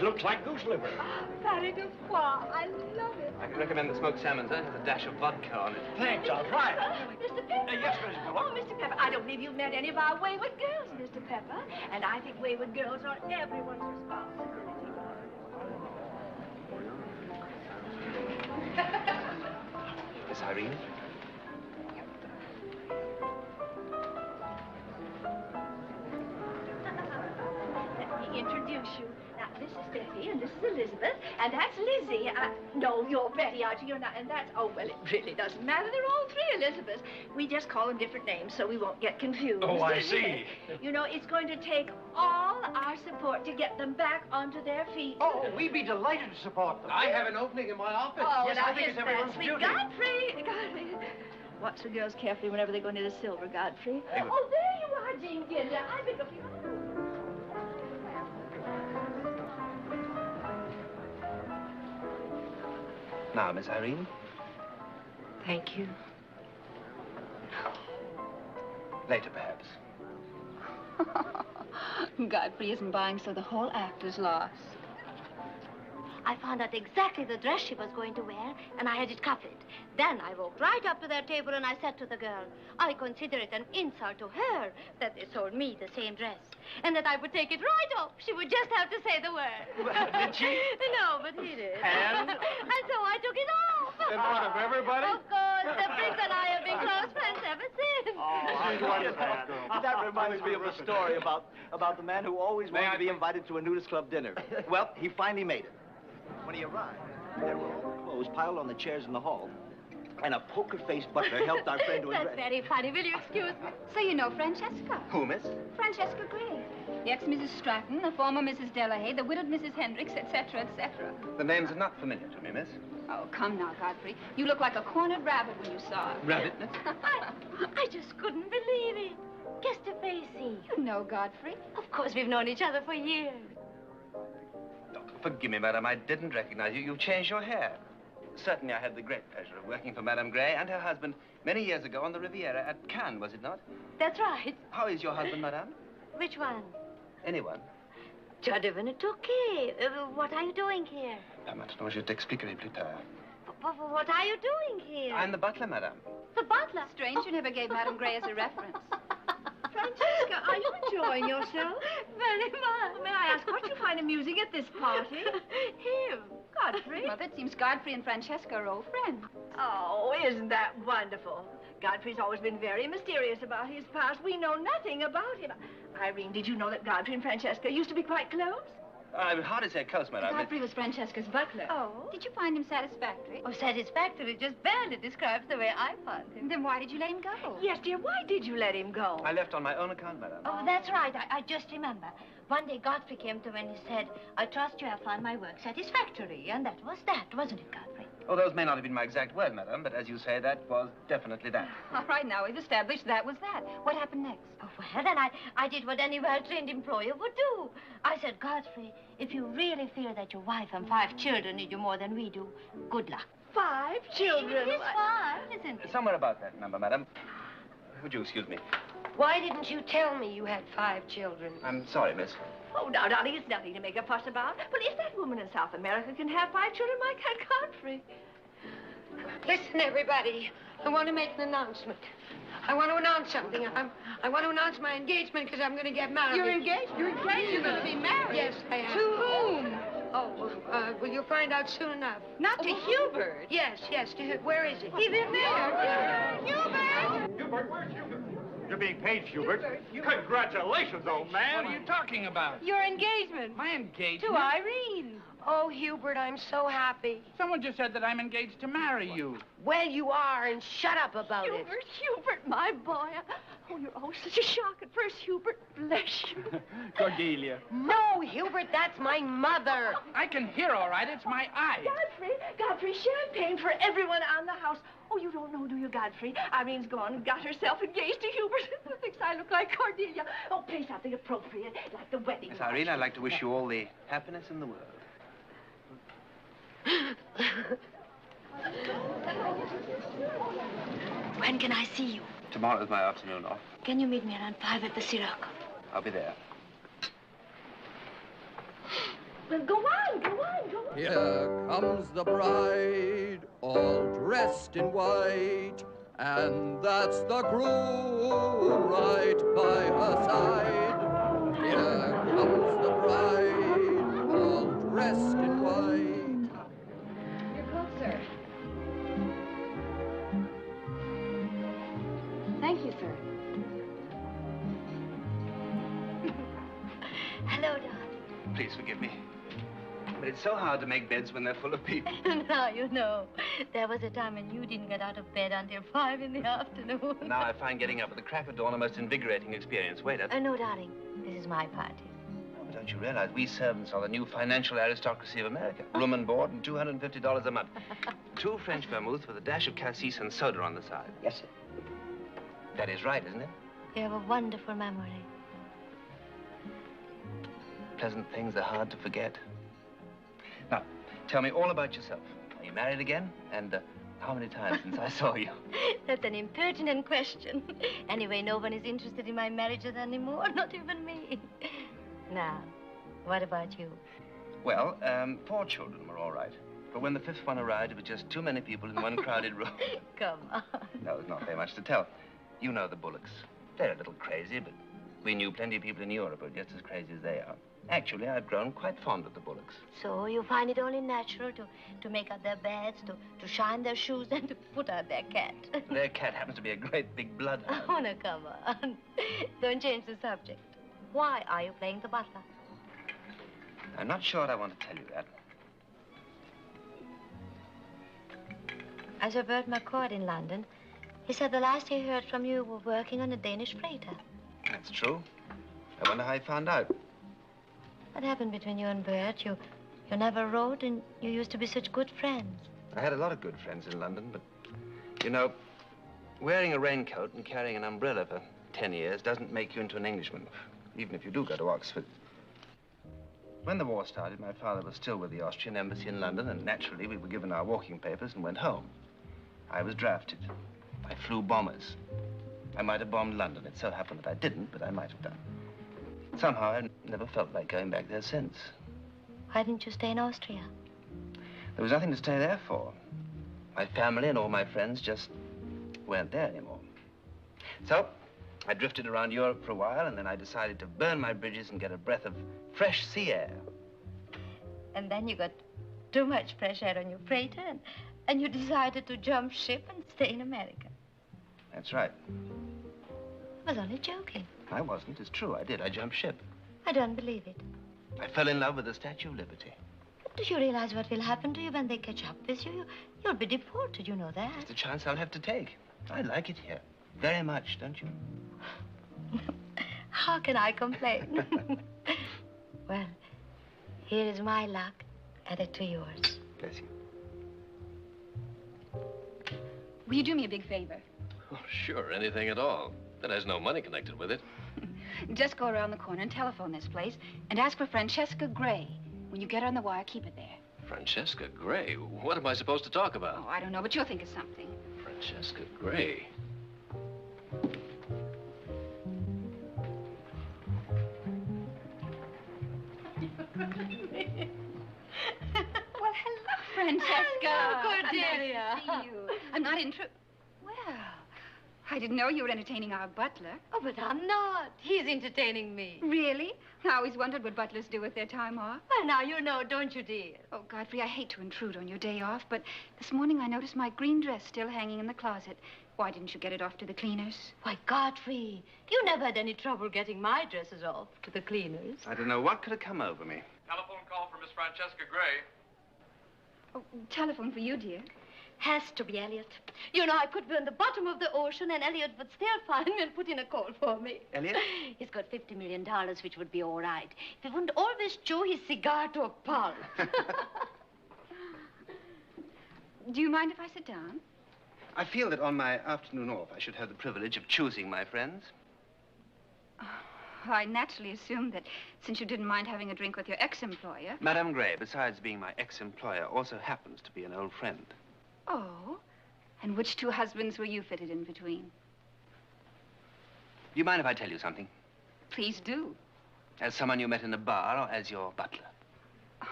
looks like goose liver. Patty de foie. I love it. I can recommend the smoked salmon, sir. It has a dash of vodka on it. Thanks, I'll try it. Mr. Pepper. Yes, Mrs. Bullock. Oh, Mr. Pepper, I don't believe you've met any of our wayward girls, Mr. Pepper. And I think wayward girls are everyone's responsibility. Miss Irene? Let me introduce you. Now, this is Betty, and this is Elizabeth, and that's Lizzie. No, you're Betty, aren't you? You're not, and that's, oh, well, it really doesn't matter. They're all three Elizabeths. We just call them different names so we won't get confused. Oh, I see. You know, it's going to take all our support to get them back onto their feet. Oh, we'd be delighted to support them. I have an opening in my office. Oh, yes, now, I think it's everyone's sweet duty. Godfrey. Watch the girls carefully whenever they go near the silver, Godfrey. Oh, there you are, Jean Ginder. I've been looking all over. Now, Miss Irene. Thank you. Later, perhaps. Godfrey isn't buying, so the whole act is lost. I found out exactly the dress she was going to wear, and I had it copied. Then I walked right up to their table and I said to the girl, I consider it an insult to her that they sold me the same dress, and that I would take it right off. She would just have to say the word. Well, did she? No, but he did. And? And so I took it off. In front of everybody? Of course. The prince and I have been close friends ever since. Oh, I like that. That reminds me of a story about the man who always wanted to be invited to a nudist club dinner. Well, he finally made it. When he arrived, there were all the clothes piled on the chairs in the hall, and a poker-faced butler helped our friend to That's undress. very funny. Will you excuse me? So you know Francesca. Who, miss? Francesca Gray. The ex-Mrs. Stratton, the former Mrs. Delahaye, the widowed Mrs. Hendricks, etc., etc. The names are not familiar to me, miss. Oh, come now, Godfrey. You look like a cornered rabbit when you saw her. Rabbit, miss? I just couldn't believe it. Qu'est-ce que tu ici? You know Godfrey. Of course, we've known each other for years. Forgive me, madam, I didn't recognize you. You've changed your hair. Certainly, I had the great pleasure of working for Madame Gray and her husband many years ago on the Riviera at Cannes, was it not? That's right. How is your husband, madame? Which one? Anyone? Niven, it's okay. What are you doing here? Maintenant, je t'expliquerai plus tard. What are you doing here? I'm the butler, madame. The butler. Strange you never gave Madame Gray as a reference. Francesca, are you enjoying yourself? Very much. May I ask what you find amusing at this party? Him. Godfrey? Mother, it seems Godfrey and Francesca are old friends. Oh, isn't that wonderful? Godfrey's always been very mysterious about his past. We know nothing about him. Irene, did you know that Godfrey and Francesca used to be quite close? I would hardly say close, madame. Godfrey was Francesca's butler. Oh? Did you find him satisfactory? Oh, satisfactory just barely describes the way I found him. Then why did you let him go? Yes, dear, why did you let him go? I left on my own account, madame. Oh, that's right. I just remember. One day Godfrey came to me and he said, I trust you have found my work satisfactory. And that was that, wasn't it, Godfrey? Oh, those may not have been my exact words, madame, but as you say, that was definitely that. All right, now we've established that was that. What happened next? Oh, well, then I did what any well-trained employer would do. I said, Godfrey, if you really feel that your wife and 5 children need you more than we do, good luck. 5 children? It is 5, isn't it? Somewhere about that number, madame. Would you excuse me? Why didn't you tell me you had 5 children? I'm sorry, miss. Oh, now, darling, it's nothing to make a fuss about. But if that woman in South America can have 5 children, why can't Godfrey? Listen, everybody. I want to make an announcement. I want to announce something. I want to announce my engagement because I'm going to get married. You're engaged? You're engaged? You're going to be married? Yes, I am. To whom? Oh, well, you'll find out soon enough. Not to Hubert. Yes, to where is it? He's in there. Hubert! Hubert, where's Hubert? You're being paid, Hubert. Congratulations, old man. What are you talking about? Your engagement. My engagement? To Irene. Oh, Hubert, I'm so happy. Someone just said that I'm engaged to marry you. Well, you are, and shut up about it. Hubert, my boy. Oh, you're always such a shock at first, Hubert. Bless you. Cordelia. No, Hubert, that's my mother. I can hear all right. It's my eyes. Godfrey, champagne for everyone on the house. Oh, you don't know, do you, Godfrey? Irene's gone and got herself engaged to Hubert. Thinks I look like Cordelia. Oh, play something appropriate, like the wedding. Miss Irene, I'd like to wish you all the happiness in the world. When can I see you? Tomorrow's my afternoon off. Can you meet me around 5 at the Sirocco? I'll be there. Well, go on, go on, go on. Here comes the bride, all dressed in white, and that's the groom right by her side. Here comes the bride, all dressed in white. Your coat, sir. Thank you, sir. Hello, darling. Please forgive me. But it's so hard to make beds when they're full of people. Now, you know, there was a time when you didn't get out of bed until 5 in the afternoon. Now I find getting up at the crack of dawn a most invigorating experience. Waiter. No, darling. This is my party. Oh, but don't you realize we servants are the new financial aristocracy of America? Room and board and $250 a month. 2 French vermouths with a dash of cassis and soda on the side. Yes, sir. That is right, isn't it? You have a wonderful memory. Pleasant things are hard to forget. Now, tell me all about yourself. Are you married again? And how many times since I saw you? That's an impertinent question. Anyway, no one is interested in my marriages anymore, not even me. Now, what about you? Well, 4 children were all right. But when the 5th one arrived, it was just too many people in one crowded room. Come on. No, there's not very much to tell. You know the Bullocks. They're a little crazy, but we knew plenty of people in Europe who are just as crazy as they are. Actually, I've grown quite fond of the Bullocks. So you find it only natural to make up their beds, to shine their shoes, and to put out their cat. Their cat happens to be a great big bloodhound. Oh, no, come on. Don't change the subject. Why are you playing the butler? I'm not sure I want to tell you that. I saw Bert McCord in London. He said the last he heard from you were working on a Danish freighter. That's true. I wonder how he found out. What happened between you and Bert? You never wrote, and you used to be such good friends. I had a lot of good friends in London, but, you know, wearing a raincoat and carrying an umbrella for 10 years doesn't make you into an Englishman, even if you do go to Oxford. When the war started, my father was still with the Austrian embassy in London, and naturally we were given our walking papers and went home. I was drafted. I flew bombers. I might have bombed London. It so happened that I didn't, but I might have done. Somehow, I've never felt like going back there since. Why didn't you stay in Austria? There was nothing to stay there for. My family and all my friends just weren't there anymore. So, I drifted around Europe for a while, and then I decided to burn my bridges and get a breath of fresh sea air. And then you got too much fresh air on your freighter, and you decided to jump ship and stay in America. That's right. I was only joking. I wasn't. It's true. I did. I jumped ship. I don't believe it. I fell in love with the Statue of Liberty. Do you realize what will happen to you when they catch up with you? You'll be deported, you know that. It's a chance I'll have to take. I like it here. Very much, don't you? How can I complain? Well, here is my luck added to yours. Bless you. Will you do me a big favor? Oh, sure, anything at all. That has no money connected with it. Just go around the corner and telephone this place and ask for Francesca Gray. When you get her on the wire, keep it there. Francesca Gray? What am I supposed to talk about? Oh, I don't know, but you'll think of something. Francesca Gray? Well, hello, Francesca. Hello, Cordelia. Nice to see you. I'm not Well, I didn't know you were entertaining our butler. Oh, but I'm not. He's entertaining me. Really? I always wondered what butlers do with their time off. Well, now you know, don't you, dear? Oh, Godfrey, I hate to intrude on your day off, but this morning I noticed my green dress still hanging in the closet. Why didn't you get it off to the cleaners? Why, Godfrey, you never had any trouble getting my dresses off to the cleaners. I don't know what could have come over me. Telephone call for Miss Francesca Gray. Oh, telephone for you, dear. Has to be Elliot. You know, I could be on the bottom of the ocean, and Elliot would still find me and put in a call for me. Elliot? He's got $50 million, which would be all right. If he wouldn't always chew his cigar to a pulp. Do you mind if I sit down? I feel that on my afternoon off, I should have the privilege of choosing my friends. I naturally assumed that since you didn't mind having a drink with your ex-employer... Madame Gray, besides being my ex-employer, also happens to be an old friend. Oh? And which 2 husbands were you fitted in between? Do you mind if I tell you something? Please do. As someone you met in a bar or as your butler? Oh,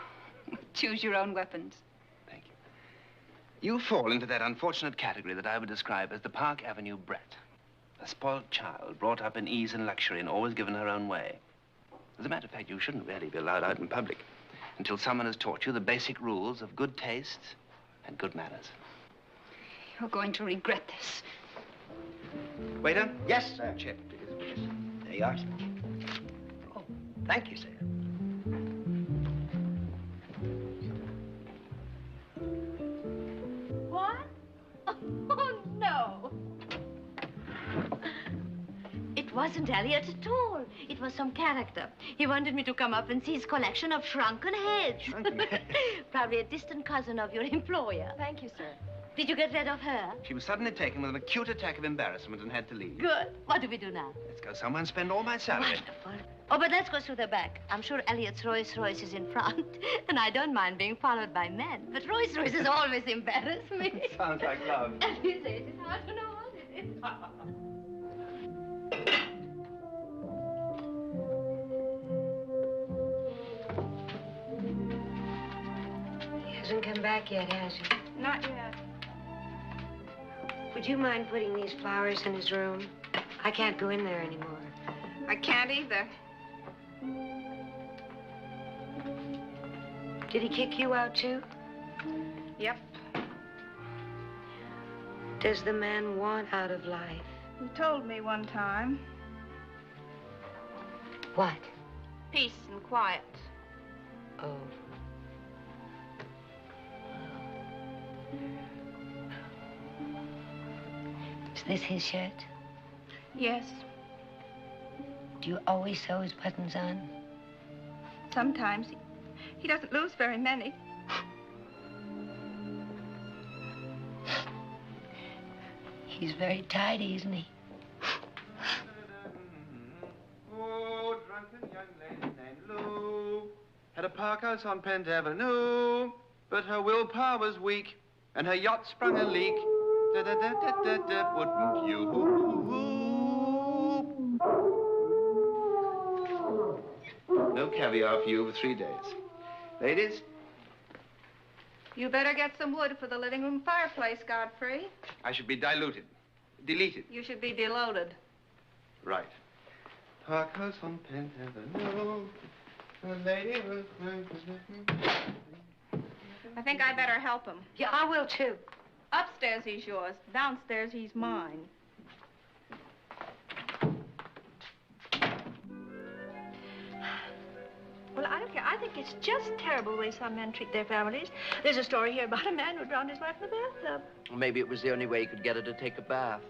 Choose your own weapons. You fall into that unfortunate category that I would describe as the Park Avenue brat. A spoiled child, brought up in ease and luxury and always given her own way. As a matter of fact, you shouldn't really be allowed out in public until someone has taught you the basic rules of good taste and good manners. You're going to regret this. Waiter? Yes, sir. Check, please. There you are, sir. Oh, thank you, sir. What? Oh, no. It wasn't Elliot at all. It was some character. He wanted me to come up and see his collection of shrunken heads. Probably a distant cousin of your employer. Thank you, sir. Did you get rid of her? She was suddenly taken with an acute attack of embarrassment and had to leave. Good. What do we do now? Let's go somewhere and spend all my salary. Wonderful. Oh, but let's go through the back. I'm sure Elliot's Rolls Royce is in front. And I don't mind being followed by men. But Rolls Royces always embarrass me. Sounds like love. You say it's hard to know what it is. He hasn't come back yet, has he? Not yet. Would you mind putting these flowers in his room? I can't go in there anymore. I can't either. Did he kick you out, too? Yep. Does the man want out of life? He told me one time. What? Peace and quiet. Oh. Is this his shirt? Yes. Do you always sew his buttons on? Sometimes. He doesn't lose very many. He's very tidy, isn't he? Oh, drunken young lady named Lou had a park house on Penn Avenue, but her willpower was weak, and her yacht sprung a leak. Da-da-da-da-da-da, wouldn't you? No caviar for you for 3 days. Ladies? You better get some wood for the living room fireplace, Godfrey. I should be diluted. Deleted. You should be deloaded. Right. Park house on Penn Avenue. The lady was... I think I better help him. Yeah, I will, too. Upstairs he's yours. Downstairs he's mine. Well, I don't care. I think it's just terrible the way some men treat their families. There's a story here about a man who drowned his wife in the bathtub. Maybe it was the only way he could get her to take a bath.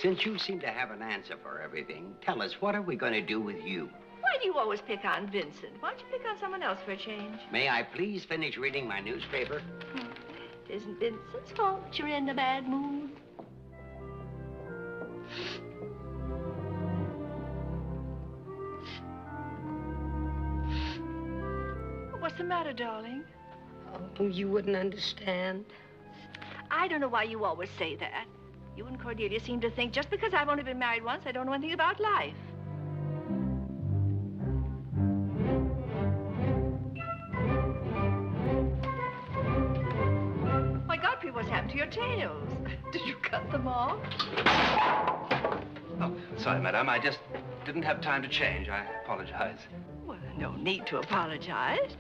Since you seem to have an answer for everything, tell us, what are we going to do with you? Why do you always pick on Vincent? Why don't you pick on someone else for a change? May I please finish reading my newspaper? It isn't Vincent's fault you're in a bad mood. What's the matter, darling? Oh, you wouldn't understand. I don't know why you always say that. You and Cordelia seem to think just because I've only been married once, I don't know anything about life. Why, Godfrey, what's happened to your tails? Did you cut them off? Oh, sorry, madame. I just didn't have time to change. I apologize. Well, no need to apologize.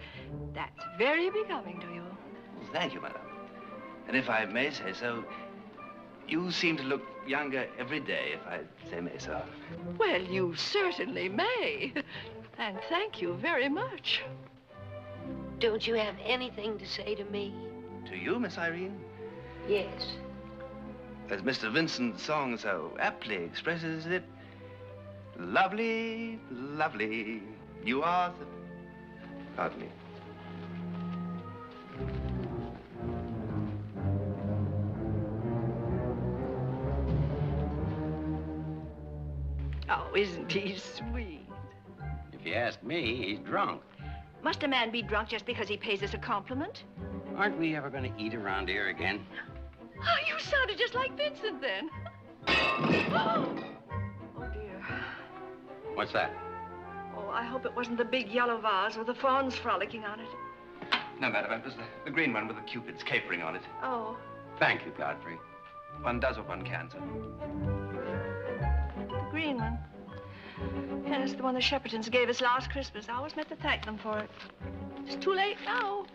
That's very becoming to you. Thank you, madame. And if I may say so, you seem to look younger every day, if I say may so. Well, you certainly may. And thank you very much. Don't you have anything to say to me? To you, Miss Irene? Yes. As Mr. Vincent's song so aptly expresses it, lovely, lovely, you are the... Pardon me. Oh, isn't he sweet? If you ask me, he's drunk. Must a man be drunk just because he pays us a compliment? Aren't we ever going to eat around here again? Oh, you sounded just like Vincent then. Oh, dear. What's that? Oh, I hope it wasn't the big yellow vase with the fawns frolicking on it. No, madam, it was the green one with the cupids capering on it. Oh. Thank you, Godfrey. One does what one can, sir. The green one. Yes, the one the Sheppertons gave us last Christmas. I always meant to thank them for it. It's too late now.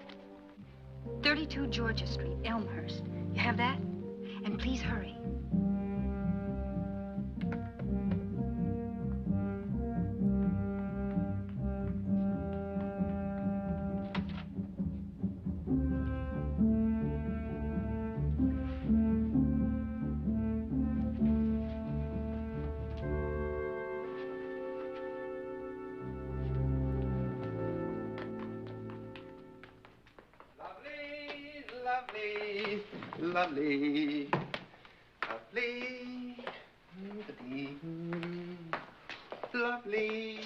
32 Georgia Street, Elmhurst. You have that? And please hurry. Lovely, lovely, lovely.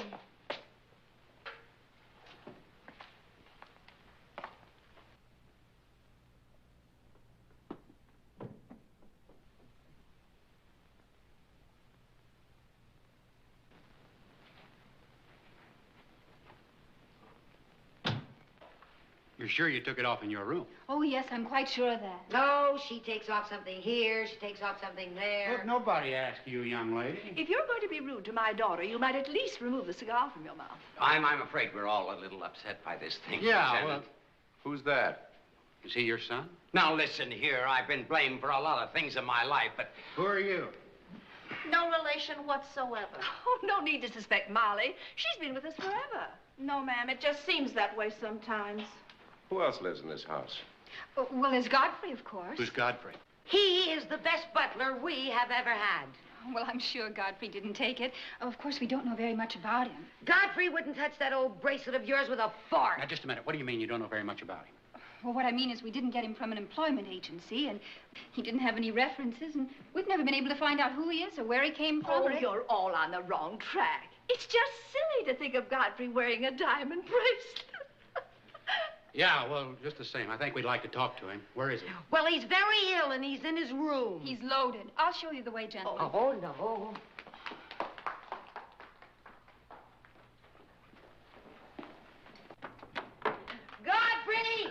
You're sure you took it off in your room? Oh, yes, I'm quite sure of that. No, she takes off something here, she takes off something there. Look, nobody asked you, young lady. If you're going to be rude to my daughter, you might at least remove the cigar from your mouth. I'm afraid we're all a little upset by this thing. Yeah, Lieutenant. well... Who's that? Is he your son? Now, listen here. I've been blamed for a lot of things in my life, but... Who are you? No relation whatsoever. Oh, no need to suspect Molly. She's been with us forever. No, ma'am, it just seems that way sometimes. Who else lives in this house? Well, there's Godfrey, of course. Who's Godfrey? He is the best butler we have ever had. Well, I'm sure Godfrey didn't take it. Of course, we don't know very much about him. Godfrey wouldn't touch that old bracelet of yours with a fork. Now, just a minute. What do you mean you don't know very much about him? Well, what I mean is we didn't get him from an employment agency, and he didn't have any references, and we've never been able to find out who he is or where he came from. Oh, you're all on the wrong track. It's just silly to think of Godfrey wearing a diamond bracelet. Yeah, well, just the same. I think we'd like to talk to him. Where is he? Well, he's very ill, and he's in his room. He's loaded. I'll show you the way, gentlemen. Oh, no. Godfrey!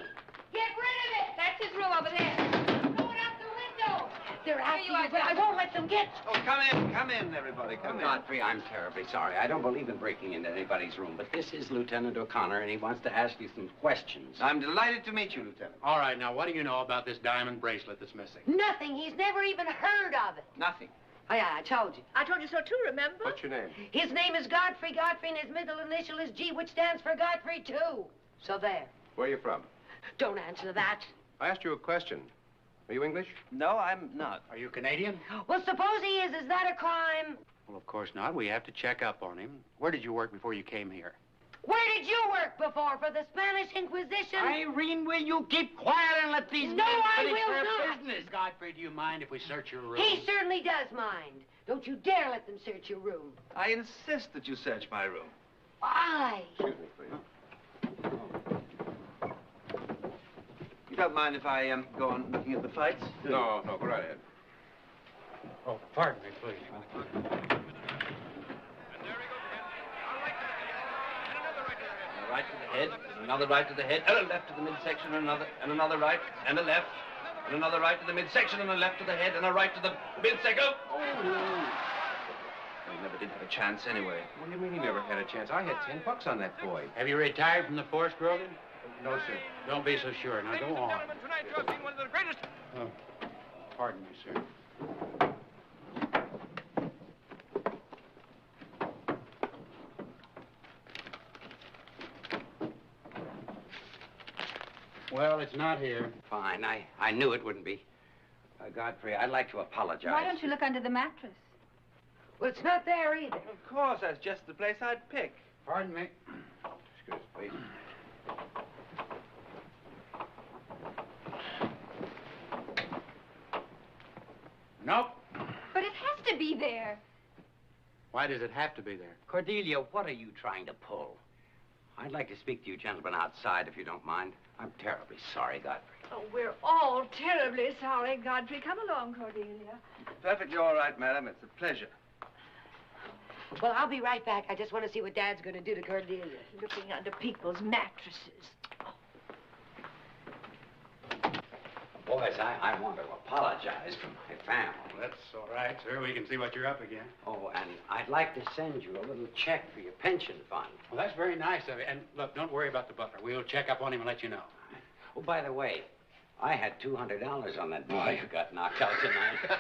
Get rid of it! That's his room over there. Throw it out the window! They're after you, but I won't let them get you. Oh, come in, everybody, come in. Godfrey, I'm terribly sorry. I don't believe in breaking into anybody's room, but this is Lieutenant O'Connor, and he wants to ask you some questions. I'm delighted to meet you, Lieutenant. All right, now, what do you know about this diamond bracelet that's missing? Nothing. He's never even heard of it. Nothing. Oh, yeah, I told you. I told you so, too, remember? What's your name? His name is Godfrey. Godfrey, and his middle initial is G, which stands for Godfrey, too. So there. Where are you from? Don't answer that. I asked you a question. Are you English? No, I'm not. Are you Canadian? Well, suppose he is. Is that a crime? Well, of course not. We have to check up on him. Where did you work before you came here? Where did you work before? For the Spanish Inquisition? Irene, will you keep quiet and let these No, men I finish will their not. business? Godfrey, do you mind if we search your room? He certainly does mind. Don't you dare let them search your room. I insist that you search my room. Why? Excuse me, please. You don't mind if I go on looking at the fights? No, go right ahead. Oh, pardon me, please. A right to the head, and another right to the head, and a left to the midsection, and another right, and a left, and another right to the midsection, and a left to the head, and a right to the midsection. Oh! He never did have a chance anyway. What do you mean he never had a chance? I had $10 on that boy. Have you retired from the force, Grogan? No, sir. Don't be so sure. Now, go on. Tonight you have seen one of the greatest... Oh, pardon me, sir. Well, it's not here. Fine. I knew it wouldn't be. Godfrey, I'd like to apologize. Why don't you look under the mattress? Well, it's not there either. Of course, that's just the place I'd pick. Pardon me. Excuse me, please. Nope. But it has to be there. Why does it have to be there? Cordelia, what are you trying to pull? I'd like to speak to you gentlemen outside, if you don't mind. I'm terribly sorry, Godfrey. Oh, we're all terribly sorry, Godfrey. Come along, Cordelia. Perfectly all right, madam. It's a pleasure. Well, I'll be right back. I just want to see what Dad's going to do to Cordelia. Looking under people's mattresses. Boys, I want to apologize for my family. That's all right, sir. We can see what you're up against. Oh, and I'd like to send you a little check for your pension fund. Well, that's very nice of you. And look, don't worry about the butler. We'll check up on him and let you know. Oh, by the way, I had $200 on that boy who got knocked out tonight.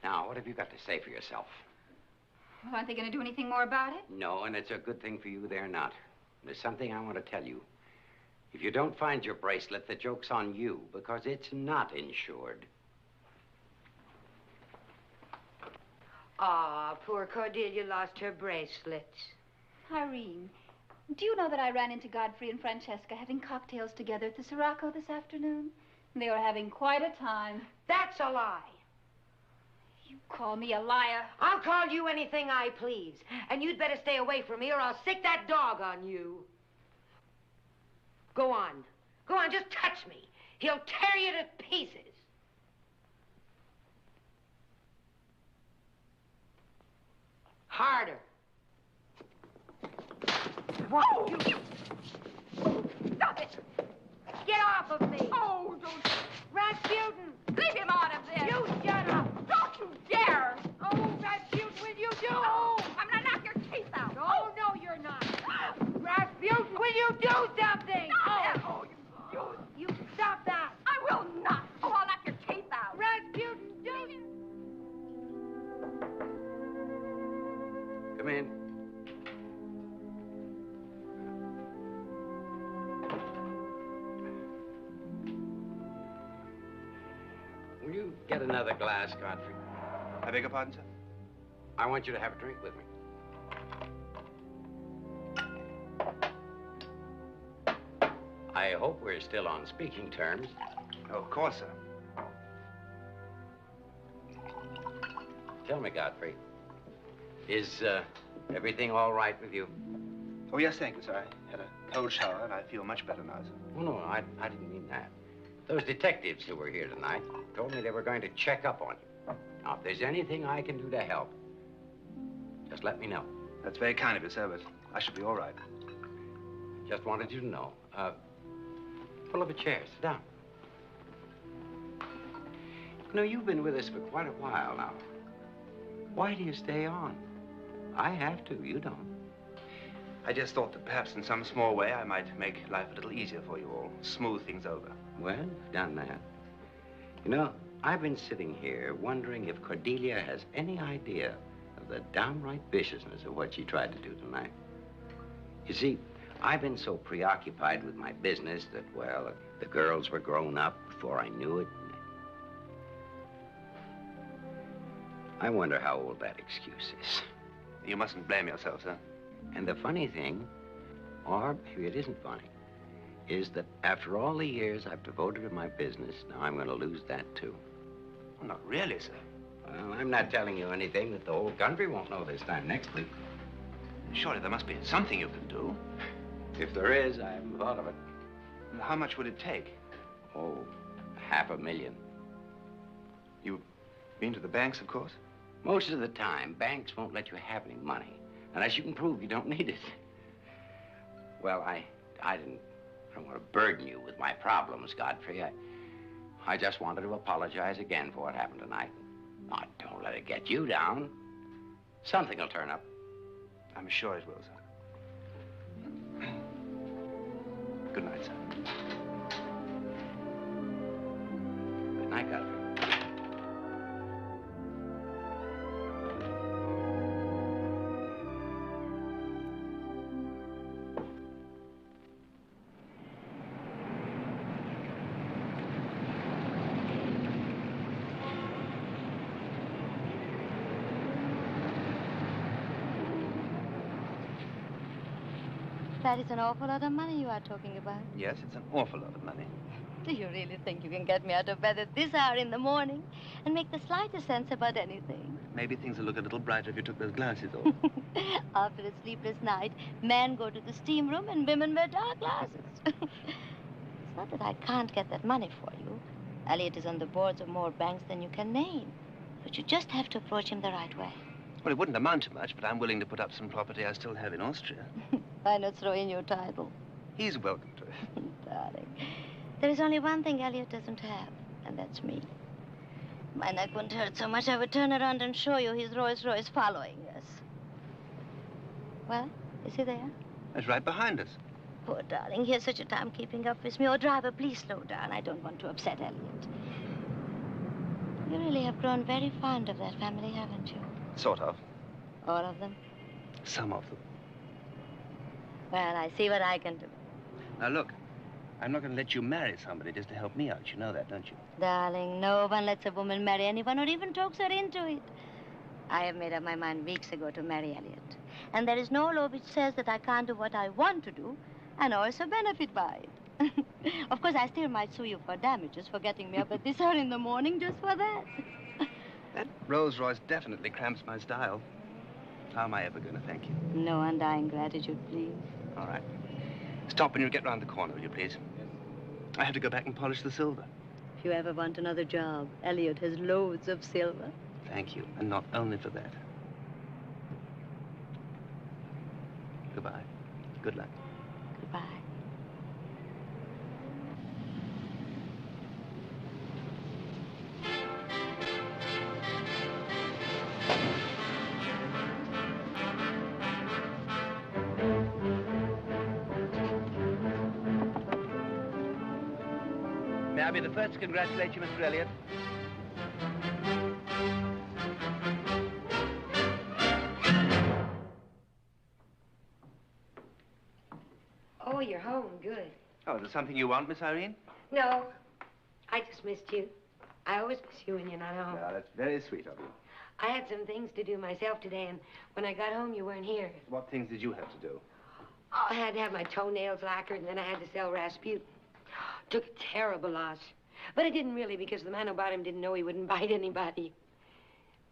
Now, what have you got to say for yourself? Well, aren't they going to do anything more about it? No, and it's a good thing for you they're not. There's something I want to tell you. If you don't find your bracelet, the joke's on you, because it's not insured. Aw, poor Cordelia lost her bracelets. Irene, do you know that I ran into Godfrey and Francesca having cocktails together at the Sirocco this afternoon? They were having quite a time. That's a lie. You call me a liar? I'll call you anything I please. And you'd better stay away from me or I'll sick that dog on you. Go on. Go on, just touch me. He'll tear you to pieces. Harder. What? You... Stop it! Get off of me! Oh, don't... Rasputin! Leave him out of this! You shut up! Don't you dare! Oh, Rasputin, will you do? Oh, I'm gonna knock your teeth out! Oh, no, you're not. Rasputin, will you do something? Stop it! Oh, you stop that! I will not! Oh, I'll knock your teeth out! Rasputin, do it! Come in. Will you get another glass, Godfrey? I beg your pardon, sir? I want you to have a drink with me. I hope we're still on speaking terms. Oh, of course, sir. Tell me, Godfrey, is everything all right with you? Oh, yes, thank you, sir. I had a cold shower, and I feel much better now, sir. Oh, no, I didn't mean that. Those detectives who were here tonight told me they were going to check up on you. Now, if there's anything I can do to help, just let me know. That's very kind of you, sir, but I should be all right. Just wanted you to know. Pull up a chair. Sit down. You know, you've been with us for quite a while now. Why do you stay on? I have to. You don't. I just thought that perhaps in some small way I might make life a little easier for you all, smooth things over. Well, you've done that. You know, I've been sitting here wondering if Cordelia has any idea of the downright viciousness of what she tried to do tonight. You see, I've been so preoccupied with my business that, well, the girls were grown up before I knew it. I wonder how old that excuse is. You mustn't blame yourself, sir. And the funny thing, or maybe it isn't funny, is that after all the years I've devoted to my business, now I'm going to lose that, too. Well, not really, sir. Well, I'm not telling you anything that the whole country won't know this time next week. Surely there must be something you can do. If there is, I haven't thought of it. And how much would it take? Oh, $500,000. You've been to the banks, of course? Most of the time, banks won't let you have any money unless you can prove you don't need it. Well, I don't want to burden you with my problems, Godfrey. I just wanted to apologize again for what happened tonight. Now, don't let it get you down. Something will turn up. I'm sure it will, sir. Good night, sir. Good night, Godfrey. That is an awful lot of money you are talking about. Yes, it's an awful lot of money. Do you really think you can get me out of bed at this hour in the morning and make the slightest sense about anything? Maybe things will look a little brighter if you took those glasses off. After a sleepless night, men go to the steam room and women wear dark glasses. It's not that I can't get that money for you. Elliot is on the boards of more banks than you can name. But you just have to approach him the right way. Well, it wouldn't amount to much, but I'm willing to put up some property I still have in Austria. Why not throw in your title? He's welcome to it. Darling, there is only one thing Elliot doesn't have, and that's me. My neck wouldn't hurt so much, I would turn around and show you his Rolls Royce following us. Well, is he there? That's right behind us. Poor darling, he has such a time keeping up with me. Oh, driver, please slow down. I don't want to upset Elliot. You really have grown very fond of that family, haven't you? Sort of. All of them? Some of them. Well, I see what I can do. Now, look, I'm not going to let you marry somebody just to help me out. You know that, don't you? Darling, no one lets a woman marry anyone or even talks her into it. I have made up my mind weeks ago to marry Elliot. And there is no law which says that I can't do what I want to do and also benefit by it. Of course, I still might sue you for damages for getting me up at this hour in the morning just for that. That Rolls Royce definitely cramps my style. How am I ever going to thank you? No undying gratitude, please. All right. Stop when you get round the corner, will you, please? I have to go back and polish the silver. If you ever want another job, Elliot has loads of silver. Thank you, and not only for that. Goodbye. Good luck. Goodbye. May I be the first to congratulate you, Mr. Elliot? Oh, you're home. Good. Oh, is there something you want, Miss Irene? No, I just missed you. I always miss you when you're not home. Well, that's very sweet of you. I had some things to do myself today, and when I got home, you weren't here. What things did you have to do? Oh, I had to have my toenails lacquered, and then I had to sell Rasputin. Took a terrible loss. But it didn't really, because the man who bought him didn't know he wouldn't bite anybody.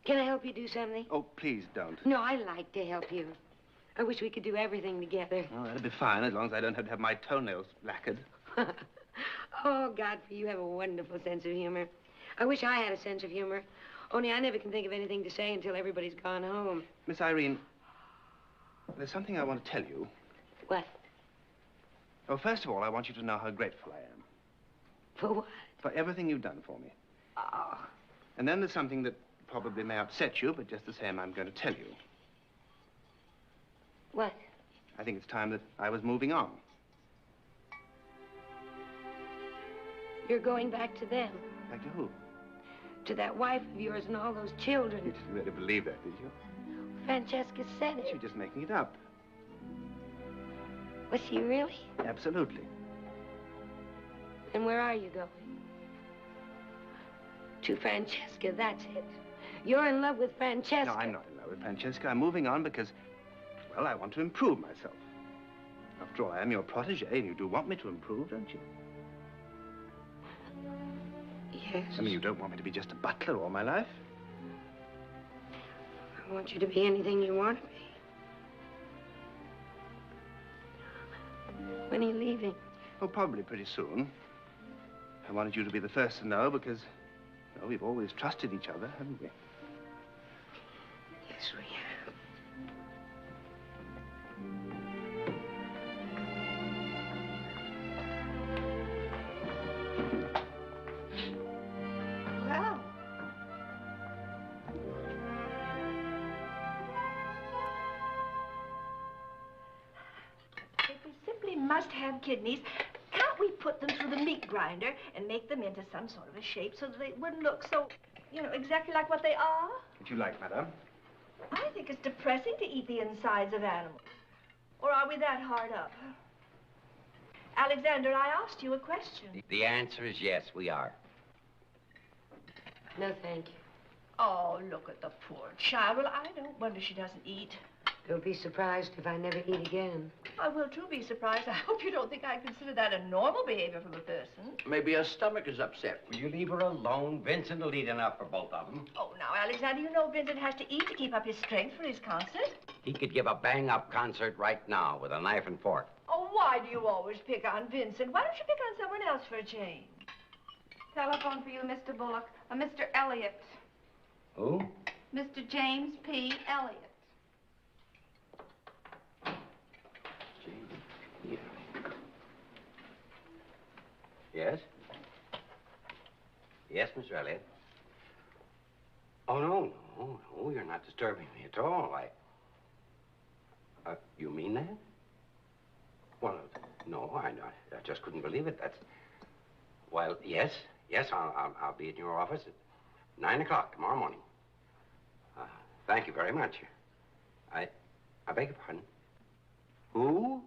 Can I help you do something? Oh, please don't. No, I like to help you. I wish we could do everything together. Oh, that'd be fine, as long as I don't have to have my toenails lacquered. Oh, Godfrey, you have a wonderful sense of humor. I wish I had a sense of humor. Only I never can think of anything to say until everybody's gone home. Miss Irene, there's something I want to tell you. What? Well, first of all, I want you to know how grateful I am. For what? For everything you've done for me. Oh. And then there's something that probably may upset you, but just the same, I'm going to tell you. What? I think it's time that I was moving on. You're going back to them. Back to who? To that wife of yours and all those children. You didn't really believe that, did you? Francesca said it. You're just making it up. Was she really? Absolutely. And where are you going? To Francesca, that's it. You're in love with Francesca. No, I'm not in love with Francesca. I'm moving on because, well, I want to improve myself. After all, I am your protege, and you do want me to improve, don't you? Yes. I mean, you don't want me to be just a butler all my life? I want you to be anything you want to be. When are you leaving? Oh, probably pretty soon. I wanted you to be the first to know because, well, we've always trusted each other, haven't we? Yes, we have. Well. If we simply must have kidneys, can't we put them through the meat grinder and make them into some sort of a shape so that they wouldn't look so, you know, exactly like what they are? Would you like, madame? I think it's depressing to eat the insides of animals. Or are we that hard up? Alexander, I asked you a question. The answer is yes, we are. No, thank you. Oh, look at the poor child. Well, I don't wonder she doesn't eat. Don't be surprised if I never eat again. I will, too, be surprised. I hope you don't think I consider that a normal behavior from a person. Maybe her stomach is upset. Will you leave her alone? Vincent will eat enough for both of them. Oh, now, Alexander, you know Vincent has to eat to keep up his strength for his concert. He could give a bang-up concert right now with a knife and fork. Oh, why do you always pick on Vincent? Why don't you pick on someone else for a change? Telephone for you, Mr. Bullock. Mr. Elliot. Who? Mr. James P. Elliott. Yes? Yes, Mr. Elliott. Oh, no, you're not disturbing me at all. You mean that? Well, no, I just couldn't believe it. Well, yes, I'll be in your office at 9 o'clock tomorrow morning. Thank you very much. I beg your pardon. Who?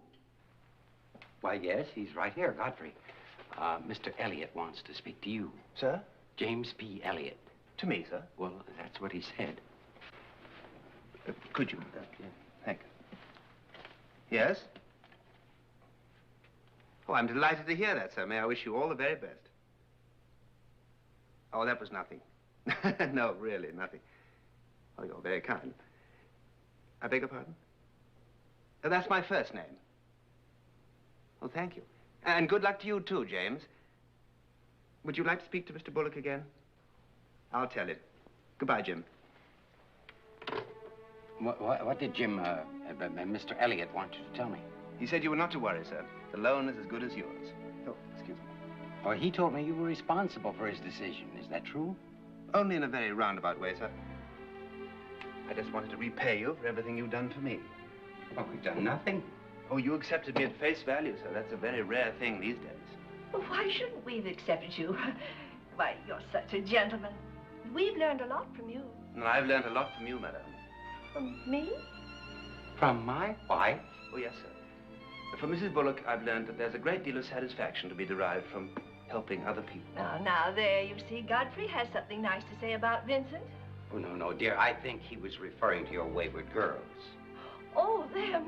Why, yes, he's right here, Godfrey. Mr. Elliott wants to speak to you. Sir? James P. Elliott. To me, sir? Well, that's what he said. Could you? Thank you. Yes? Oh, I'm delighted to hear that, sir. May I wish you all the very best. Oh, that was nothing. No, really, nothing. Oh, you're very kind. I beg your pardon? Oh, that's my first name. Oh, thank you. And good luck to you, too, James. Would you like to speak to Mr. Bullock again? I'll tell him. Goodbye, Jim. What did Jim, Mr. Elliott want you to tell me? He said you were not to worry, sir. The loan is as good as yours. Oh, excuse me. Oh, he told me you were responsible for his decision. Is that true? Only in a very roundabout way, sir. I just wanted to repay you for everything you've done for me. Oh, we've done nothing. Oh, you accepted me at face value, sir. That's a very rare thing these days. Well, why shouldn't we have accepted you? Why, you're such a gentleman. We've learned a lot from you. And I've learned a lot from you, madam. From me? From my wife? Oh, yes, sir. From Mrs. Bullock, I've learned that there's a great deal of satisfaction to be derived from helping other people. Now, there, you see, Godfrey has something nice to say about Vincent. Oh, no, dear. I think he was referring to your wayward girls. Oh, them.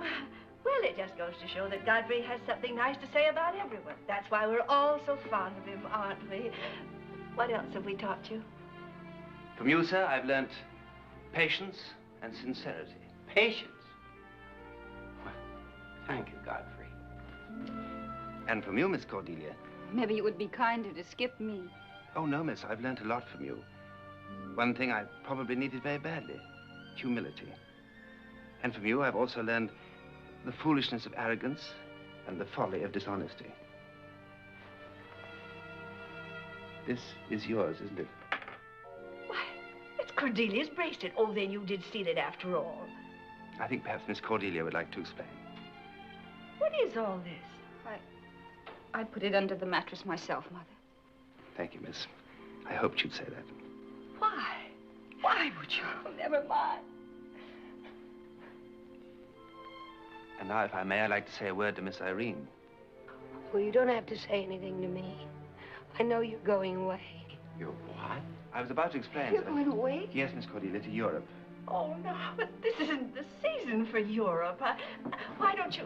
Well, it just goes to show that Godfrey has something nice to say about everyone. That's why we're all so fond of him, aren't we? What else have we taught you? From you, sir, I've learned patience and sincerity. Patience? Well, thank you, Godfrey. And from you, Miss Cordelia. Maybe you would be kinder to skip me. Oh, no, miss. I've learned a lot from you. One thing I probably needed very badly. Humility. And from you, I've also learned the foolishness of arrogance and the folly of dishonesty. This is yours, isn't it? Why, it's Cordelia's bracelet. Oh, then you did steal it after all. I think perhaps Miss Cordelia would like to explain. What is all this? I put it under the mattress myself, Mother. Thank you, miss. I hoped you'd say that. Why? Why would you? Oh, never mind. And now, if I may, I'd like to say a word to Miss Irene. Well, you don't have to say anything to me. I know you're going away. You're what? I was about to explain. You're going away? Yes, Miss Cordelia, to Europe. Oh, no, but this isn't the season for Europe. Why don't you...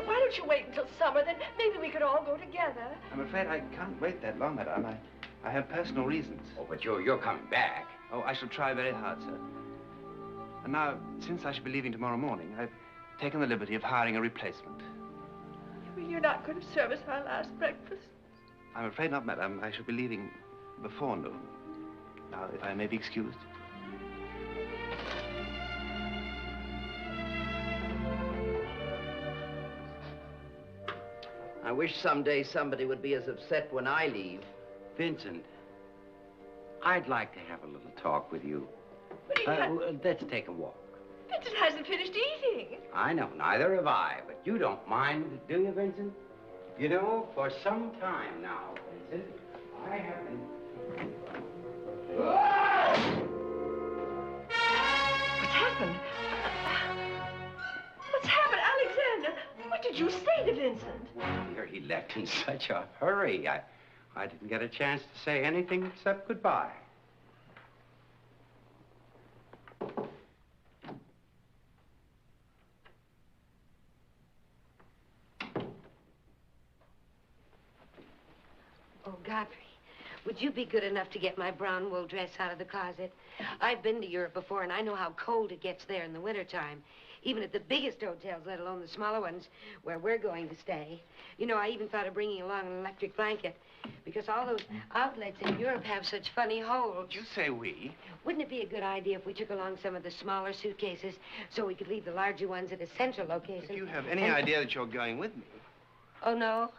why don't you wait until summer? Then maybe we could all go together. I'm afraid I can't wait that long, madame. I have personal reasons. Oh, but you're coming back. Oh, I shall try very hard, sir. And now, since I shall be leaving tomorrow morning, I've taken the liberty of hiring a replacement. You mean you're not going to serve us our last breakfast? I'm afraid not, madame. I shall be leaving before noon. Now, if I may be excused. I wish someday somebody would be as upset when I leave. Vincent, I'd like to have a little talk with you. But Let's take a walk. Vincent hasn't finished eating. I know, neither have I, but you don't mind, do you, Vincent? You know, for some time now, Vincent, I have been... What's happened? What's happened, Alexander? What did you say to Vincent? Dear, he left in such a hurry. I didn't get a chance to say anything except goodbye. Oh, Godfrey, would you be good enough to get my brown wool dress out of the closet? I've been to Europe before, and I know how cold it gets there in the wintertime. Even at the biggest hotels, let alone the smaller ones where we're going to stay. You know, I even thought of bringing along an electric blanket because all those outlets in Europe have such funny holes. You say we? Wouldn't it be a good idea if we took along some of the smaller suitcases so we could leave the larger ones at a central location? If you have any idea that you're going with me. Oh, no?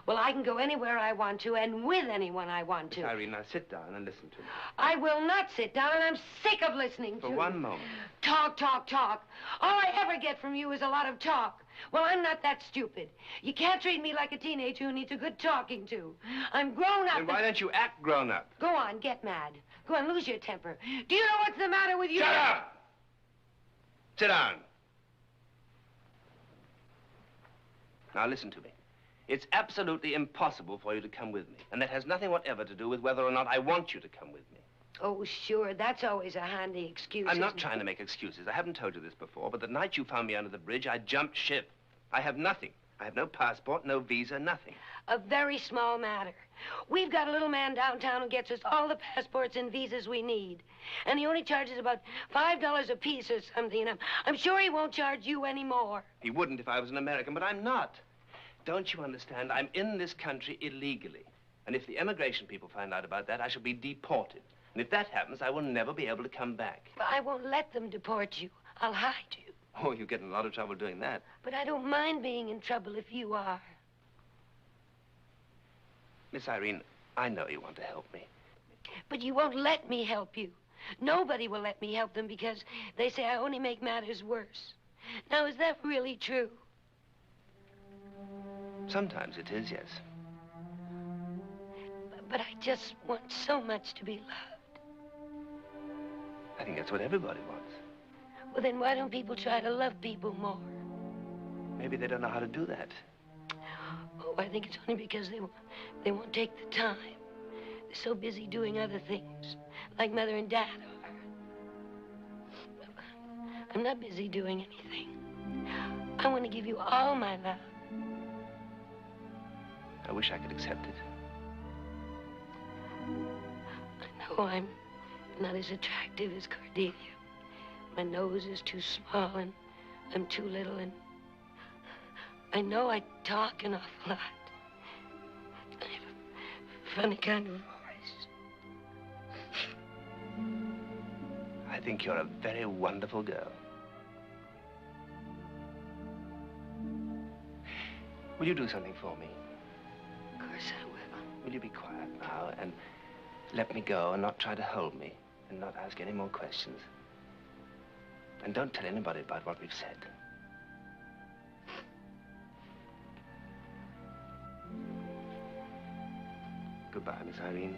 Well, I can go anywhere I want to and with anyone I want to. Miss Irene, now sit down and listen to me. I will not sit down, and I'm sick of listening to For one moment. Talk, talk, talk. All I ever get from you is a lot of talk. Well, I'm not that stupid. You can't treat me like a teenager who needs a good talking to. I'm grown up. Then why don't you act grown up? Go on, get mad. Go on, lose your temper. Do you know what's the matter with you? Shut up! Sit down. Now listen to me. It's absolutely impossible for you to come with me. And that has nothing whatever to do with whether or not I want you to come with me. Oh, sure. That's always a handy excuse. I'm not trying to make excuses. I haven't told you this before, but the night you found me under the bridge, I jumped ship. I have nothing. I have no passport, no visa, nothing. A very small matter. We've got a little man downtown who gets us all the passports and visas we need. And he only charges about $5 a piece or something. And I'm sure he won't charge you any more. He wouldn't if I was an American, but I'm not. Don't you understand? I'm in this country illegally. And if the immigration people find out about that, I shall be deported. And if that happens, I will never be able to come back. But I won't let them deport you. I'll hide you. Oh, you get in a lot of trouble doing that. But I don't mind being in trouble if you are. Miss Irene, I know you want to help me. But you won't let me help you. Nobody will let me help them because they say I only make matters worse. Now, is that really true? Sometimes it is, yes. But I just want so much to be loved. I think that's what everybody wants. Well, then why don't people try to love people more? Maybe they don't know how to do that. Oh, I think it's only because they won't take the time. They're so busy doing other things, like Mother and Dad are. I'm not busy doing anything. I want to give you all my love. I wish I could accept it. I know I'm not as attractive as Cordelia. My nose is too small, and I'm too little, and I know I talk an awful lot. I have a funny kind of voice. I think you're a very wonderful girl. Will you do something for me? Of course I will. Will you be quiet now and let me go and not try to hold me and not ask any more questions? And don't tell anybody about what we've said. Goodbye, Miss Irene.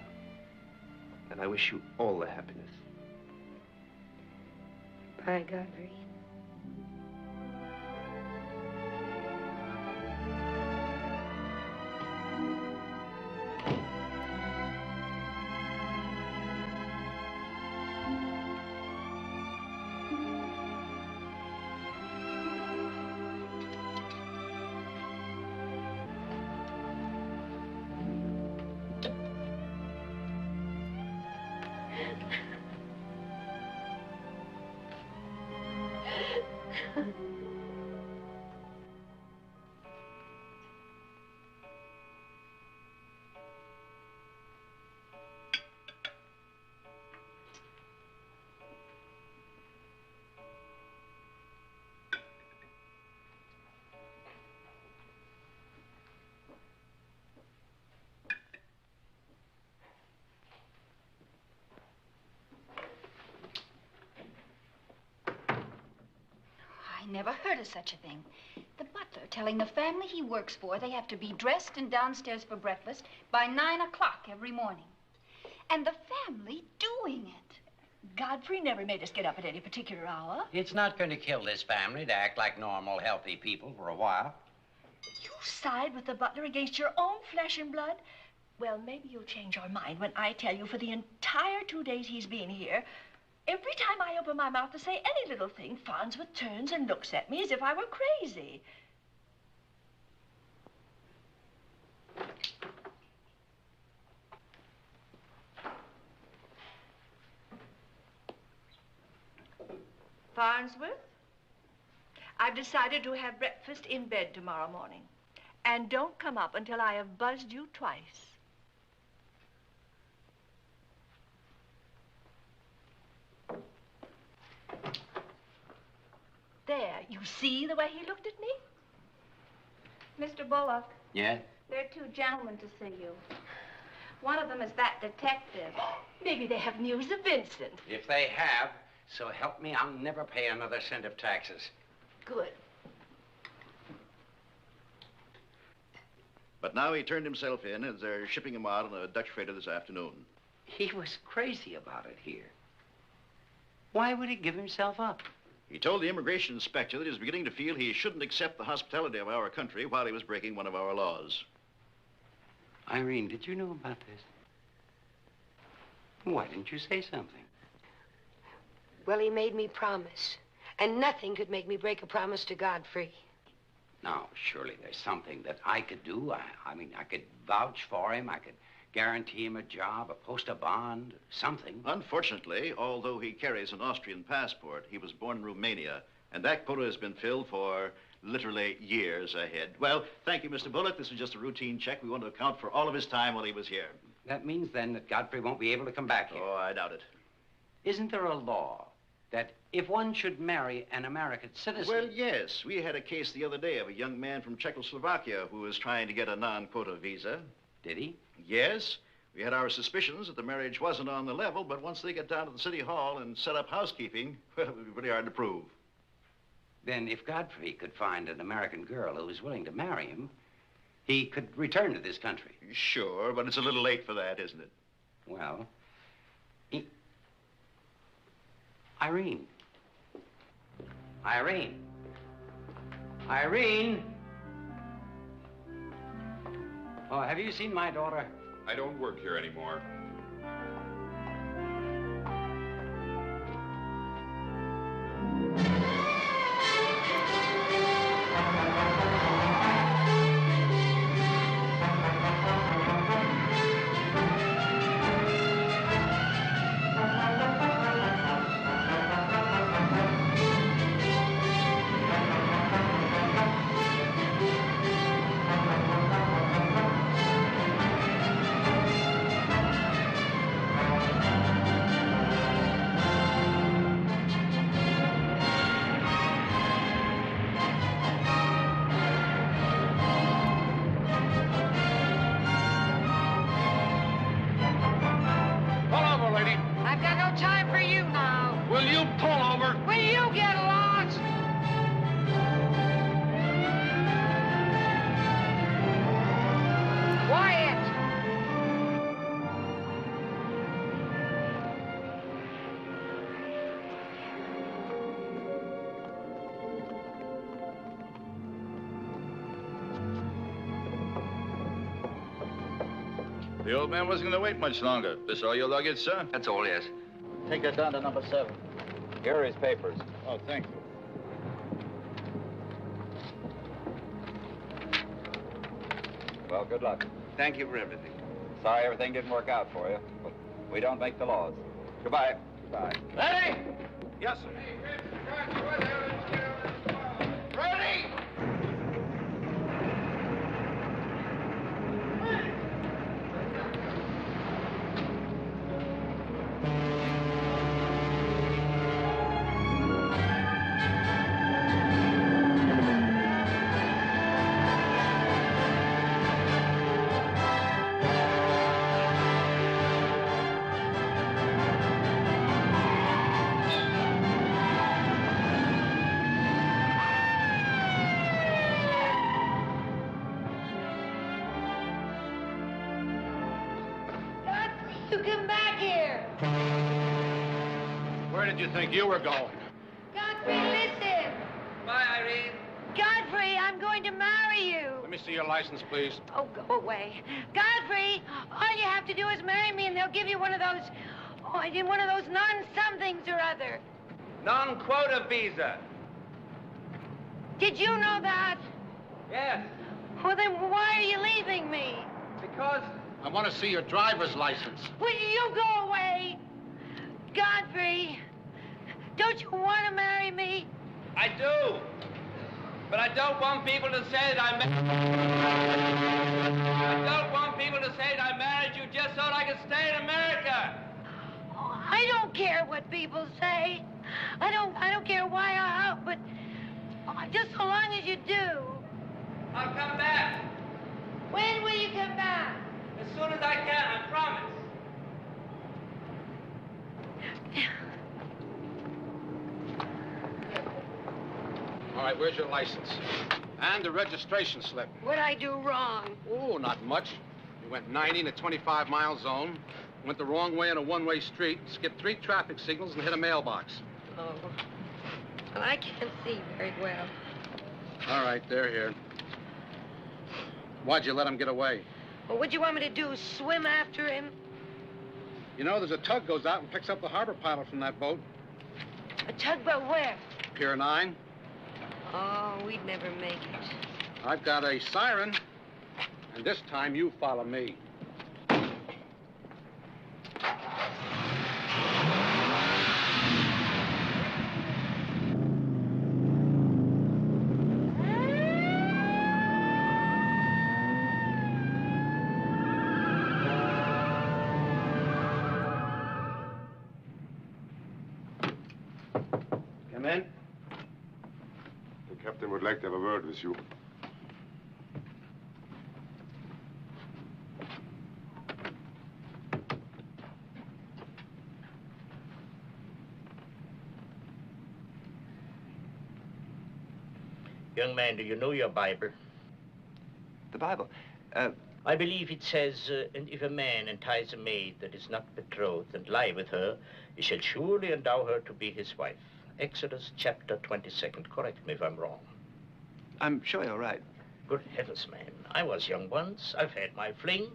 And I wish you all the happiness. Bye, Godfrey. I never heard of such a thing. The butler telling the family he works for they have to be dressed and downstairs for breakfast by 9 o'clock every morning. And the family doing it. Godfrey never made us get up at any particular hour. It's not going to kill this family to act like normal, healthy people for a while. You side with the butler against your own flesh and blood? Well, maybe you'll change your mind when I tell you for the entire 2 days he's been here, every time I open my mouth to say any little thing, Farnsworth turns and looks at me as if I were crazy. Farnsworth, I've decided to have breakfast in bed tomorrow morning. And don't come up until I have buzzed you twice. There, you see the way he looked at me? Mr. Bullock, Yes? there are two gentlemen to see you. One of them is that detective. Maybe they have news of Vincent. If they have, so help me, I'll never pay another cent of taxes. Good. But now he turned himself in as they're shipping him out on a Dutch freighter this afternoon. He was crazy about it here. Why would he give himself up? He told the immigration inspector that he was beginning to feel he shouldn't accept the hospitality of our country while he was breaking one of our laws. Irene, did you know about this? Why didn't you say something? Well, he made me promise. And nothing could make me break a promise to Godfrey. Now, surely there's something that I could do. I mean, I could vouch for him. I could guarantee him a job, post a bond, something. Unfortunately, although he carries an Austrian passport, he was born in Romania, and that quota has been filled for literally years ahead. Well, thank you, Mr. Bullock. This is just a routine check. We want to account for all of his time while he was here. That means, then, that Godfrey won't be able to come back here. Oh, I doubt it. Isn't there a law that if one should marry an American citizen... Well, yes. We had a case the other day of a young man from Czechoslovakia who was trying to get a non-quota visa. Did he? Yes. We had our suspicions that the marriage wasn't on the level, but once they get down to the city hall and set up housekeeping, well, it would be pretty hard to prove. Then if Godfrey could find an American girl who was willing to marry him, he could return to this country. Sure, but it's a little late for that, isn't it? Well, Irene. Irene. Irene. Oh, have you seen my daughter? I don't work here anymore. The old man wasn't going to wait much longer. This all your luggage, sir? That's all, yes. Take that down to number 7. Here are his papers. Oh, thank you. Well, good luck. Thank you for everything. Sorry everything didn't work out for you, but we don't make the laws. Goodbye. Goodbye. Ready? Yes, sir. Ready? You come back here. Where did you think you were going? Godfrey, listen. Bye, Irene. Godfrey, I'm going to marry you. Let me see your license, please. Oh, go away. Godfrey, all you have to do is marry me and they'll give you one of those non-somethings or other. Non-quota visa. Did you know that? Yes. Well, then why are you leaving me? Because... I want to see your driver's license. Will you go away? Godfrey, Don't you want to marry me? I do. But I don't want people to say that I don't want people to say that I married you just so that I can stay in America. Oh, I don't care what people say. I don't care why or how, but just so long as you do. I'll come back. When will you come back? As soon as I can, I promise. All right, where's your license? And the registration slip. What'd I do wrong? Oh, not much. You went 90 in a 25-mile zone, went the wrong way on a one-way street, skipped 3 traffic signals, and hit a mailbox. Oh. Well, I can't see very well. All right, they're here. Why'd you let him get away? Well, what'd you want me to do, swim after him? You know, there's a tug goes out and picks up the harbor pilot from that boat. A tugboat where? Pier 9. Oh, we'd never make it. I've got a siren, and this time you follow me. Come in. The captain would like to have a word with you. Young man, do you know your Bible? The Bible? I believe it says, and if a man entice a maid that is not betrothed and lie with her, he shall surely endow her to be his wife. Exodus chapter 22nd. Correct me if I'm wrong. I'm sure you're right. Good heavens, man. I was young once. I've had my fling.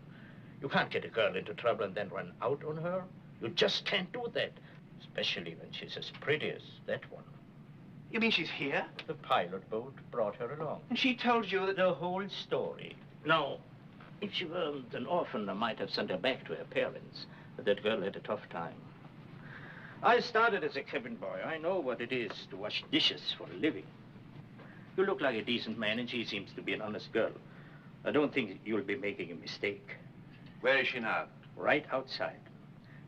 You can't get a girl into trouble and then run out on her. You just can't do that. Especially when she's as pretty as that one. You mean she's here? The pilot boat brought her along. And she told you that... The whole story. Now, if she weren't an orphan, I might have sent her back to her parents. But that girl had a tough time. I started as a cabin boy. I know what it is to wash dishes for a living. You look like a decent man, and she seems to be an honest girl. I don't think you'll be making a mistake. Where is she now? Right outside.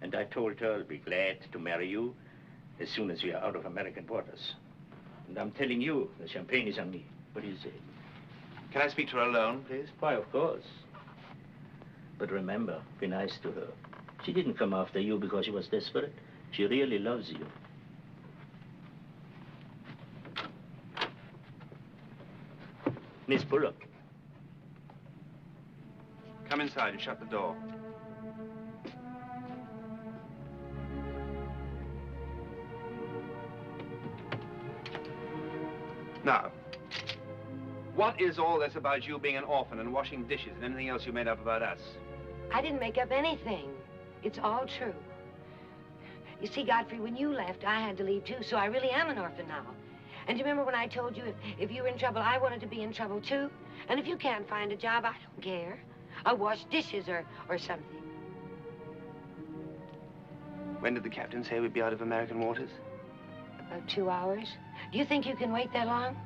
And I told her I'll be glad to marry you as soon as we are out of American waters. And I'm telling you, the champagne is on me. What do you say? Can I speak to her alone, please? Why, of course. But remember, be nice to her. She didn't come after you because she was desperate. She really loves you. Miss Bullock. Come inside and shut the door. Now, what is all this about you being an orphan and washing dishes and anything else you made up about us? I didn't make up anything. It's all true. You see, Godfrey, when you left, I had to leave, too, so I really am an orphan now. And you remember when I told you if you were in trouble, I wanted to be in trouble, too? And if you can't find a job, I don't care. I'll wash dishes or something. When did the captain say we'd be out of American waters? About 2 hours. Do you think you can wait that long?